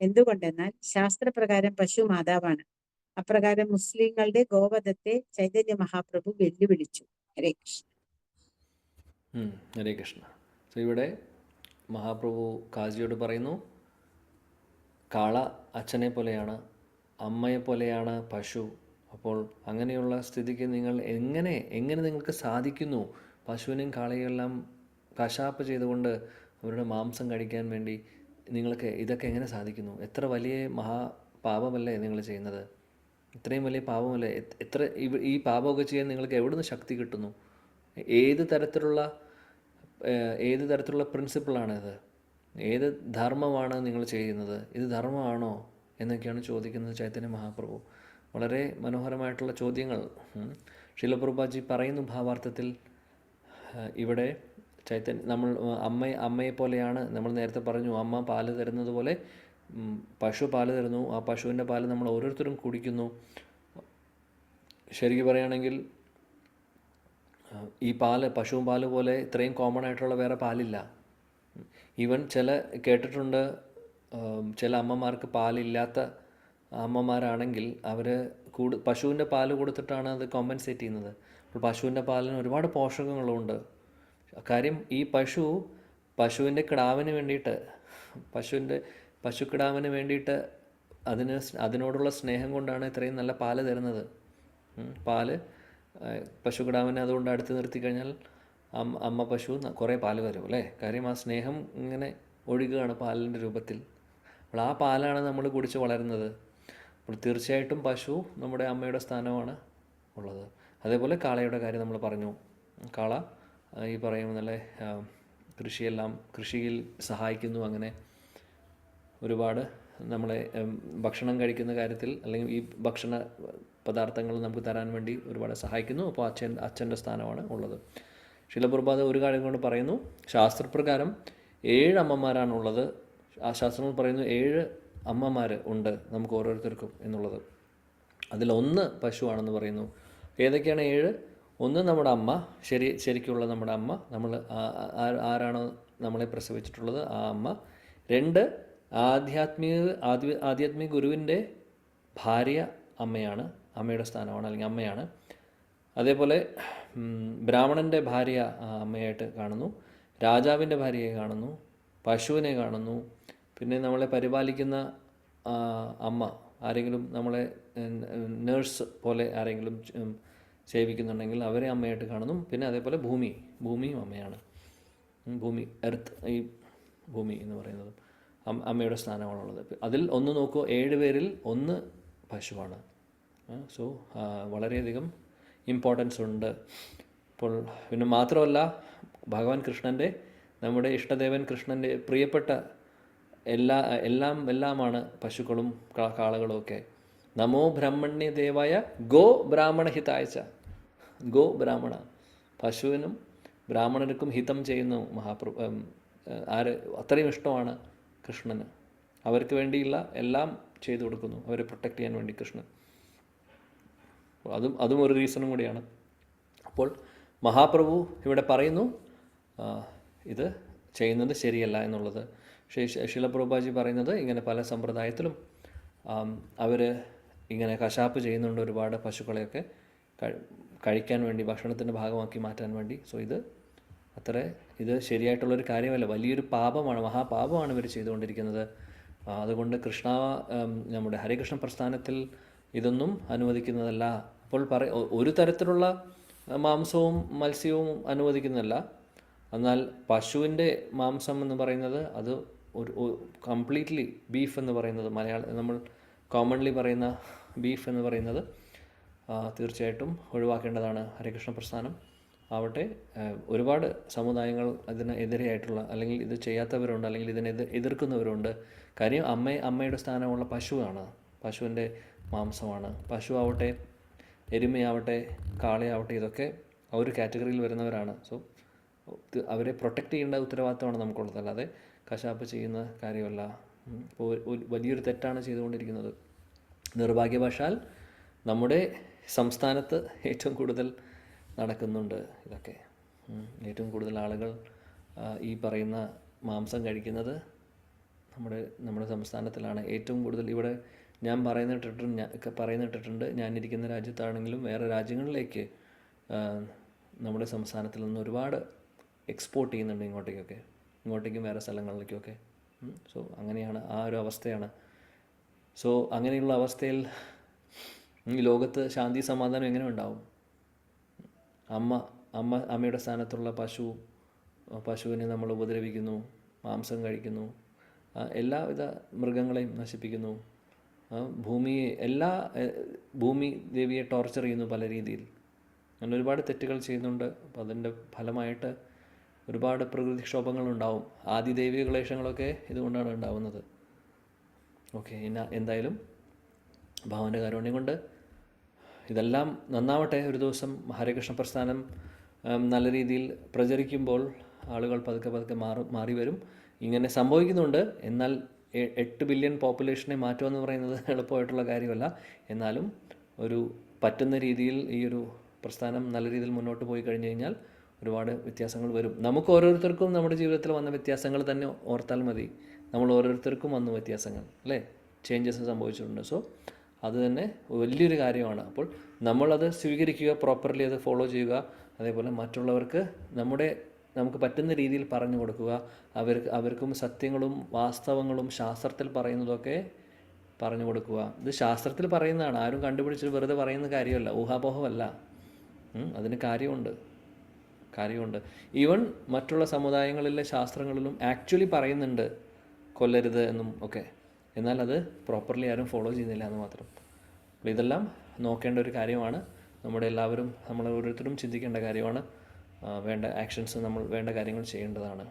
[SPEAKER 3] എന്തുകൊണ്ടെന്നാൽ ശാസ്ത്രപ്രകാരം പശു മാതാവാണ്. അപ്രകാരം മുസ്ലിങ്ങളുടെ ഗോവധത്തെ ചൈതന്യ മഹാപ്രഭു വെല്ലുവിളിച്ചു. ഹരേ കൃഷ്ണ.
[SPEAKER 1] ഹരേ കൃഷ്ണ. സോ ഇവിടെ മഹാപ്രഭു കാജിയോട് പറയുന്നു, കാള അച്ഛനെ പോലെയാണ്, അമ്മയെ പോലെയാണ് പശു. അപ്പോൾ അങ്ങനെയുള്ള സ്ഥിതിക്ക് നിങ്ങൾ എങ്ങനെ നിങ്ങൾക്ക് സാധിക്കുന്നു പശുവിനെയും കാളയെല്ലാം കശാപ്പ് ചെയ്തുകൊണ്ട് അവരുടെ മാംസം കഴിക്കാൻ വേണ്ടി? നിങ്ങൾക്ക് ഇതൊക്കെ എങ്ങനെ സാധിക്കുന്നു? എത്ര വലിയ മഹാപാപമല്ലേ നിങ്ങൾ ചെയ്യുന്നത്? ഇത്രയും വലിയ പാപമല്ലേ? ഈ പാപമൊക്കെ ചെയ്യാൻ നിങ്ങൾക്ക് എവിടുന്ന് ശക്തി കിട്ടുന്നു? ഏത് തരത്തിലുള്ള പ്രിൻസിപ്പിളാണിത്? ഏത് ധർമ്മമാണ് നിങ്ങൾ ചെയ്യുന്നത്? ഇത് ധർമ്മമാണോ എന്നൊക്കെയാണ് ചോദിക്കുന്നത് ചൈതന്യ മഹാപ്രഭു. വളരെ മനോഹരമായിട്ടുള്ള ചോദ്യങ്ങൾ ശ്രീല പ്രഭുപാദി പറയുന്നു ഭാവാർത്ഥത്തിൽ. ഇവിടെ നമ്മൾ അമ്മയെ പോലെയാണ്. നമ്മൾ നേരത്തെ പറഞ്ഞു, അമ്മ പാല് തരുന്നത് പോലെ പശു പാല് തരുന്നു. ആ പശുവിൻ്റെ പാല് നമ്മൾ ഓരോരുത്തരും കുടിക്കുന്നു. ശരിക്കും പറയുകയാണെങ്കിൽ ഈ പശുവും പാല് പോലെ ഇത്രയും കോമൺ ആയിട്ടുള്ള വേറെ പാലില്ല. ഈവൻ കേട്ടിട്ടുണ്ട്, ചില അമ്മമാർക്ക് പാലില്ലാത്ത അമ്മമാരാണെങ്കിൽ അവർ പശുവിൻ്റെ പാല് കൊടുത്തിട്ടാണ് അത് കോമ്പൻസേറ്റ് ചെയ്യുന്നത്. അപ്പോൾ പശുവിൻ്റെ പാലിന് ഒരുപാട് പോഷകങ്ങളുണ്ട്. കാര്യം ഈ പശുവിൻ്റെ കിടാവിന് വേണ്ടിയിട്ട് പശുക്കിടാവിന് വേണ്ടിയിട്ട് അതിനോടുള്ള സ്നേഹം കൊണ്ടാണ് ഇത്രയും നല്ല പാല് തരുന്നത്. പശുക്കിടാവിനെ അതുകൊണ്ട് അടുത്ത് നിർത്തി കഴിഞ്ഞാൽ അമ്മ പശു കുറേ പാല് വരും അല്ലേ? കാര്യം ആ സ്നേഹം ഇങ്ങനെ ഒഴുകുകയാണ് പാലിൻ്റെ രൂപത്തിൽ. അപ്പോൾ ആ പാലാണ് നമ്മൾ കുടിച്ച് വളരുന്നത്. അപ്പോൾ തീർച്ചയായിട്ടും പശു നമ്മുടെ അമ്മയുടെ സ്ഥാനമാണ് ഉള്ളത്. അതേപോലെ കാളയുടെ കാര്യം നമ്മൾ പറഞ്ഞു. കാള ഈ പറയുന്നല്ലേ കൃഷിയിൽ സഹായിക്കുന്നു. അങ്ങനെ ഒരുപാട് നമ്മളെ ഭക്ഷണം കഴിക്കുന്ന കാര്യത്തിൽ അല്ലെങ്കിൽ ഈ ഭക്ഷണ പദാർത്ഥങ്ങൾ നമുക്ക് തരാൻ വേണ്ടി ഒരുപാട് സഹായിക്കുന്നു. അപ്പോൾ അച്ഛൻ്റെ സ്ഥാനമാണ് ഉള്ളത്. ശ്രീല പ്രഭുപാദ ഒരു കാര്യം കൊണ്ട് പറയുന്നു, ശാസ്ത്രപ്രകാരം 7 അമ്മമാരാണുള്ളത്. ആ ശാസ്ത്രങ്ങൾ പറയുന്നു 7 അമ്മമാർ ഉണ്ട് നമുക്ക് ഓരോരുത്തർക്കും എന്നുള്ളത്. അതിലൊന്ന് പശുവാണെന്ന് പറയുന്നു. ഏതൊക്കെയാണ് 7? 1 നമ്മുടെ അമ്മ, ശരിക്കുള്ള നമ്മുടെ അമ്മ, നമ്മൾ ആരാണോ നമ്മളെ പ്രസവിച്ചിട്ടുള്ളത് ആ അമ്മ. 2 ആധ്യാത്മിക ഗുരുവിൻ്റെ ഭാര്യ അമ്മയാണ്, അമ്മയുടെ സ്ഥാനമാണ് അല്ലെങ്കിൽ അമ്മയാണ്. അതേപോലെ ബ്രാഹ്മണൻ്റെ ഭാര്യ അമ്മയായിട്ട് കാണുന്നു, രാജാവിൻ്റെ ഭാര്യയെ കാണുന്നു, പശുവിനെ കാണുന്നു. പിന്നെ നമ്മളെ പരിപാലിക്കുന്ന അമ്മ, ആരെങ്കിലും നമ്മളെ നേഴ്സ് പോലെ ആരെങ്കിലും സേവിക്കുന്നുണ്ടെങ്കിൽ അവരെ അമ്മയായിട്ട് കാണുന്നു. പിന്നെ അതേപോലെ ഭൂമിയും അമ്മയാണ്. എർത്ത്, ഈ ഭൂമി എന്ന് പറയുന്നത് അമ്മയുടെ സ്ഥാനമാണുള്ളത്. അതിൽ ഒന്ന് നോക്കൂ, 7 പേരിൽ 1 പശുവാണ്. സോ വളരെയധികം ഇമ്പോർട്ടൻസ് ഉണ്ട്. ഇപ്പോൾ പിന്നെ മാത്രമല്ല, ഭഗവാൻ കൃഷ്ണൻ്റെ, നമ്മുടെ ഇഷ്ടദേവൻ കൃഷ്ണൻ്റെ പ്രിയപ്പെട്ട എല്ലാമാണ് പശുക്കളും കാളകളും ഒക്കെ. നമോ ബ്രഹ്മണ്യ ദേവായ ഗോ ബ്രാഹ്മണ ഹിതായച്ച. ഗോ ബ്രാഹ്മണ, പശുവിനും ബ്രാഹ്മണർക്കും ഹിതം ചെയ്യുന്നു അത്രയും ഇഷ്ടമാണ് കൃഷ്ണന്. അവർക്ക് വേണ്ടിയുള്ള എല്ലാം ചെയ്തു കൊടുക്കുന്നു, അവരെ പ്രൊട്ടക്റ്റ് ചെയ്യാൻ വേണ്ടി കൃഷ്ണൻ. അതും ഒരു റീസണും കൂടിയാണ്. അപ്പോൾ മഹാപ്രഭു ഇവിടെ പറയുന്നു ഇത് ചെയ്യുന്നത് ശരിയല്ല എന്നുള്ളത്. ശീല പ്രഭുപാദി പറയുന്നത് ഇങ്ങനെ പല സമ്പ്രദായത്തിലും അവർ ഇങ്ങനെ കശാപ്പ് ചെയ്യുന്നുണ്ട് ഒരുപാട് പശുക്കളെയൊക്കെ കഴിക്കാൻ വേണ്ടി, ഭക്ഷണത്തിൻ്റെ ഭാഗമാക്കി മാറ്റാൻ വേണ്ടി. സോ ഇത് ശരിയായിട്ടുള്ളൊരു കാര്യമല്ല, വലിയൊരു പാപമാണ്, മഹാപാപമാണ് ഇവർ ചെയ്തുകൊണ്ടിരിക്കുന്നത്. അതുകൊണ്ട് നമ്മുടെ ഹരേകൃഷ്ണ പ്രസ്ഥാനത്തിൽ ഇതൊന്നും അനുവദിക്കുന്നതല്ല. അപ്പോൾ ഒരു തരത്തിലുള്ള മാംസവും മത്സ്യവും അനുവദിക്കുന്നതല്ല. എന്നാൽ പശുവിൻ്റെ മാംസം എന്ന് പറയുന്നത് അത് ഒരു കംപ്ലീറ്റ്ലി ബീഫ് എന്ന് പറയുന്നത് നമ്മൾ കോമൺലി പറയുന്ന ബീഫ് എന്ന് പറയുന്നത് തീർച്ചയായിട്ടും ഒഴിവാക്കേണ്ടതാണ്. ഹരേകൃഷ്ണ പ്രസ്ഥാനം ആവട്ടെ, ഒരുപാട് സമുദായങ്ങൾ അതിന് എതിരെയായിട്ടുള്ള, അല്ലെങ്കിൽ ഇത് ചെയ്യാത്തവരുണ്ട്, അല്ലെങ്കിൽ ഇതിനെ എതിർക്കുന്നവരുണ്ട്. കാര്യം അമ്മയുടെ സ്ഥാനമുള്ള പശുവാണ്, പശുവിൻ്റെ മാംസമാണ്. പശു ആവട്ടെ, എരുമയാവട്ടെ, കാളയാവട്ടെ, ഇതൊക്കെ ആ ഒരു കാറ്റഗറിയിൽ വരുന്നവരാണ്. സോ അവരെ പ്രൊട്ടക്റ്റ് ചെയ്യേണ്ട ഉത്തരവാദിത്തമാണ് നമുക്കുള്ളത്, അല്ലാതെ കശാപ്പ് ചെയ്യുന്ന കാര്യമല്ല. ഇപ്പോൾ വലിയൊരു തെറ്റാണ് ചെയ്തുകൊണ്ടിരിക്കുന്നത്. നിർഭാഗ്യവശാൽ നമ്മുടെ സംസ്ഥാനത്ത് ഏറ്റവും കൂടുതൽ നടക്കുന്നുണ്ട് ഇതൊക്കെ. ഏറ്റവും കൂടുതൽ ആളുകൾ ഈ പറയുന്ന മാംസം കഴിക്കുന്നത് നമ്മുടെ സംസ്ഥാനത്തിലാണ്. ഏറ്റവും കൂടുതൽ ഇവിടെ ഞാൻ പറയുന്നിട്ടിട്ടുണ്ട്, ഞാനിരിക്കുന്ന രാജ്യത്താണെങ്കിലും വേറെ രാജ്യങ്ങളിലേക്ക് നമ്മുടെ സംസ്ഥാനത്തിൽ നിന്ന് ഒരുപാട് എക്സ്പോർട്ട് ചെയ്യുന്നുണ്ട് ഇങ്ങോട്ടേക്കും വേറെ സ്ഥലങ്ങളിലേക്കൊക്കെ. സോ അങ്ങനെയാണ്, ആ ഒരു അവസ്ഥയാണ്. സോ അങ്ങനെയുള്ള അവസ്ഥയിൽ ഈ ലോകത്ത് ശാന്തി സമാധാനം എങ്ങനെ ഉണ്ടാവും? അമ്മയുടെ സ്ഥാനത്തുള്ള പശുവിനെ നമ്മൾ ഉപദ്രവിക്കുന്നു, മാംസം കഴിക്കുന്നു, എല്ലാവിധ മൃഗങ്ങളെയും നശിപ്പിക്കുന്നു, ഭൂമി ദേവിയെ ടോർച്ചർ ചെയ്യുന്നു പല രീതിയിൽ. അങ്ങനെ ഒരുപാട് തെറ്റുകൾ ചെയ്യുന്നുണ്ട്. അപ്പോൾ അതിൻ്റെ ഫലമായിട്ട് ഒരുപാട് പ്രകൃതിക്ഷോഭങ്ങളുണ്ടാവും. ആദിദൈവിക ക്ലേശങ്ങളൊക്കെ ഇതുകൊണ്ടാണ് ഉണ്ടാവുന്നത്. ഓക്കെ, എന്തായാലും ഭഗവാന്റെ കാരുണ്യം കൊണ്ട് ഇതെല്ലാം നന്നാവട്ടെ. ഒരു ദിവസം ഹരേകൃഷ്ണ പ്രസ്ഥാനം നല്ല രീതിയിൽ പ്രചരിക്കുമ്പോൾ ആളുകൾ പതുക്കെ മാറി വരും. ഇങ്ങനെ സംഭവിക്കുന്നുണ്ട്. എന്നാൽ 8 ബില്യൺ പോപ്പുലേഷനെ മാറ്റുമെന്ന് പറയുന്നത് എളുപ്പമായിട്ടുള്ള കാര്യമല്ല. എന്നാലും ഒരു പറ്റുന്ന രീതിയിൽ ഈ ഒരു പ്രസ്ഥാനം നല്ല രീതിയിൽ മുന്നോട്ട് പോയി കഴിഞ്ഞ് കഴിഞ്ഞാൽ ഒരുപാട് വ്യത്യാസങ്ങൾ വരും. നമുക്ക് ഓരോരുത്തർക്കും നമ്മുടെ ജീവിതത്തിൽ വന്ന വ്യത്യാസങ്ങൾ തന്നെ ഓർത്താൽ മതി. നമ്മൾ ഓരോരുത്തർക്കും വന്നു വ്യത്യാസങ്ങൾ, അല്ലേ? ചേഞ്ചസ് സംഭവിച്ചിട്ടുണ്ട്. സോ അത് തന്നെ വലിയൊരു കാര്യമാണ്. അപ്പോൾ നമ്മളത് സ്വീകരിക്കുക, പ്രോപ്പർലി അത് ഫോളോ ചെയ്യുക. അതേപോലെ മറ്റുള്ളവർക്ക് നമുക്ക് പറ്റുന്ന രീതിയിൽ പറഞ്ഞു കൊടുക്കുക. അവർക്കും സത്യങ്ങളും വാസ്തവങ്ങളും ശാസ്ത്രത്തിൽ പറയുന്നതൊക്കെ പറഞ്ഞു കൊടുക്കുക. ഇത് ശാസ്ത്രത്തിൽ പറയുന്നതാണ്, ആരും കണ്ടുപിടിച്ചിട്ട് വെറുതെ പറയുന്ന കാര്യമല്ല, ഊഹാപോഹമല്ല. അതിന് കാര്യമുണ്ട്. ഈവൻ മറ്റുള്ള സമുദായങ്ങളിലെ ശാസ്ത്രങ്ങളിലും ആക്ച്വലി പറയുന്നുണ്ട് കൊല്ലരുത് എന്നും ഒക്കെ. എന്നാൽ അത് പ്രോപ്പർലി ആരും ഫോളോ ചെയ്യുന്നില്ല എന്ന് മാത്രം. അപ്പോൾ ഇതെല്ലാം നോക്കേണ്ട ഒരു കാര്യമാണ്. നമ്മൾ ഓരോരുത്തരും ചിന്തിക്കേണ്ട കാര്യമാണ്. വേണ്ട ആക്ഷൻസ്, നമ്മൾ വേണ്ട കാര്യങ്ങൾ ചെയ്യേണ്ടതാണ്.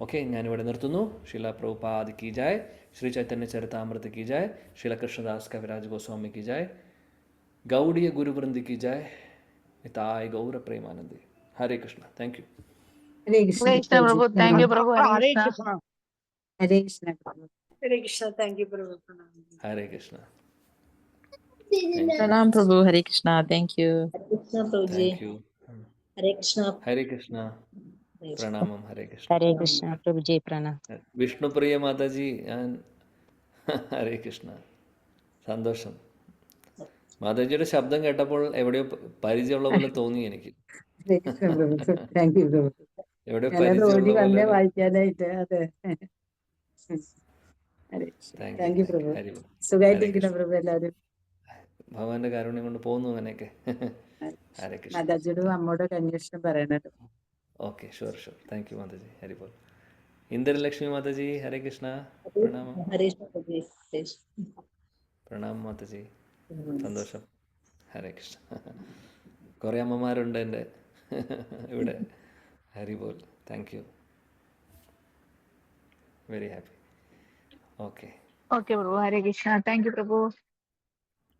[SPEAKER 1] ഓക്കെ, ഞാനിവിടെ നിർത്തുന്നു. ശീല പ്രഭുപാദ് കി ജയ്, ശ്രീ ചൈതന്യ ചരിതാമൃത് കി ജയ്, ശീല കൃഷ്ണദാസ് കവിരാജ് ഗോസ്വാമി കി ജയ്, ഗൗഡിയ ഗുരുവൃന്ദി കി ജയ്, നിതായ് ഗൗര പ്രേമാനന്ദി. ഹരേ കൃഷ്ണ. Thank you.
[SPEAKER 3] ഹരേ കൃഷ്ണ
[SPEAKER 4] പ്രഭു. താങ്ക് യു പ്രഭു.
[SPEAKER 2] ഹരേ കൃഷ്ണ.
[SPEAKER 3] ഹരേ കൃഷ്ണ പ്രഭു.
[SPEAKER 2] ഹരേ കൃഷ്ണ. താങ്ക് യു പ്രഭു.
[SPEAKER 1] ഹരേ കൃഷ്ണ.
[SPEAKER 4] प्रणाम प्रभु. हरे कृष्णा. Thank you.
[SPEAKER 5] कृष्ण प्रभु जी.
[SPEAKER 1] Thank you.
[SPEAKER 5] हरे कृष्णा.
[SPEAKER 1] ഹരേ കൃഷ്ണ. പ്രണാമം. ഹരേ കൃഷ്ണ.
[SPEAKER 3] ഹരേ കൃഷ്ണ പ്രഭു ജി, പ്രണാം.
[SPEAKER 1] വിഷ്ണുപ്രിയ മാതാജി, ഹരേ കൃഷ്ണ. സന്തോഷം. മാതാജിയുടെ ശബ്ദം കേട്ടപ്പോൾ എവിടെയോ പരിചയമുള്ള പോലെ തോന്നി എനിക്ക്.
[SPEAKER 3] ഹരേ കൃഷ്ണ പ്രഭു. താങ്ക് യു പ്രഭു.
[SPEAKER 1] എവിടെയോ
[SPEAKER 3] ഞാനത്
[SPEAKER 1] പരിചയമുള്ള
[SPEAKER 3] ഓടി വന്നേ
[SPEAKER 1] പോലെ.
[SPEAKER 3] വായിക്കാനായിട്ട്. അതെ. ഹരേ കൃഷ്ണ. താങ്ക് യു പ്രഭു.
[SPEAKER 1] ഹരി ഓം.
[SPEAKER 3] സുഖമായിട്ടിരിക്കണം പ്രഭു എല്ലാവരും.
[SPEAKER 1] ഭഗവാന്റെ കാരുണ്യം കൊണ്ട് പോകുന്നു അങ്ങനെയൊക്കെ. ഹരേ കൃഷ്ണ.
[SPEAKER 3] മാതാജിയോടും അമ്മോടൊക്കെ അന്വേഷണം പറയണത്.
[SPEAKER 1] Okay, sure. താങ്ക് യു മാതാജി. ഹരിപോൾ. ഇന്ദിരലക്ഷ്മി മാതാജി, ഹരേ കൃഷ്ണ. പ്രണാമം.
[SPEAKER 5] हरे कृष्ण प्रभु जी. हरे कृष्ण.
[SPEAKER 1] പ്രണാമം മാതാജി. സന്തോഷം. ഹരേ കൃഷ്ണ. കുറേ അമ്മമാരുണ്ട് എൻ്റെ ഇവിടെ. Haribol. Thank you. Very happy. Okay,
[SPEAKER 4] okay प्रभु. हरे कृष्णा. थैंक यू प्रभु.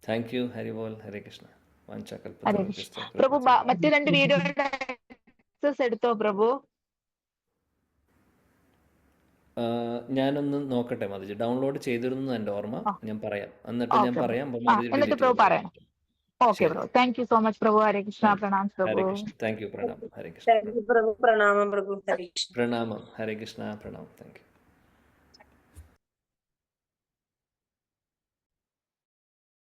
[SPEAKER 1] Thank you. ഹരിപോൾ. ഹരേ കൃഷ്ണ.
[SPEAKER 4] ഹരേ കൃഷ്ണ. പ്രഭു മറ്റു 2 വീഡിയോയുടെ ആക്സസ് എടുത്തോ പ്രഭു?
[SPEAKER 1] ഞാനൊന്ന് നോക്കട്ടെ മാതാജി. ഡൗൺലോഡ് ചെയ്തിരുന്നു എൻ്റെ ഓർമ്മ. ഞാൻ പറയാം, എന്നിട്ട് ഞാൻ പറയാം.
[SPEAKER 4] എന്നിട്ട് പ്രഭു പറയാം. Okay Prabhu. Thank you so much Prabhu. Hare Krishna. Pranam
[SPEAKER 1] Hare
[SPEAKER 4] Prabhu.
[SPEAKER 1] Krishna. Thank U. പ്രണാമം. ഹരേ കൃഷ്ണ.
[SPEAKER 2] താങ്ക് യു പ്രഭു. പ്രണാമം പ്രഭു. ഹരേ കൃഷ്ണ.
[SPEAKER 1] പ്രണാമം. ഹരേ കൃഷ്ണ. പ്രണാമം. Thank you.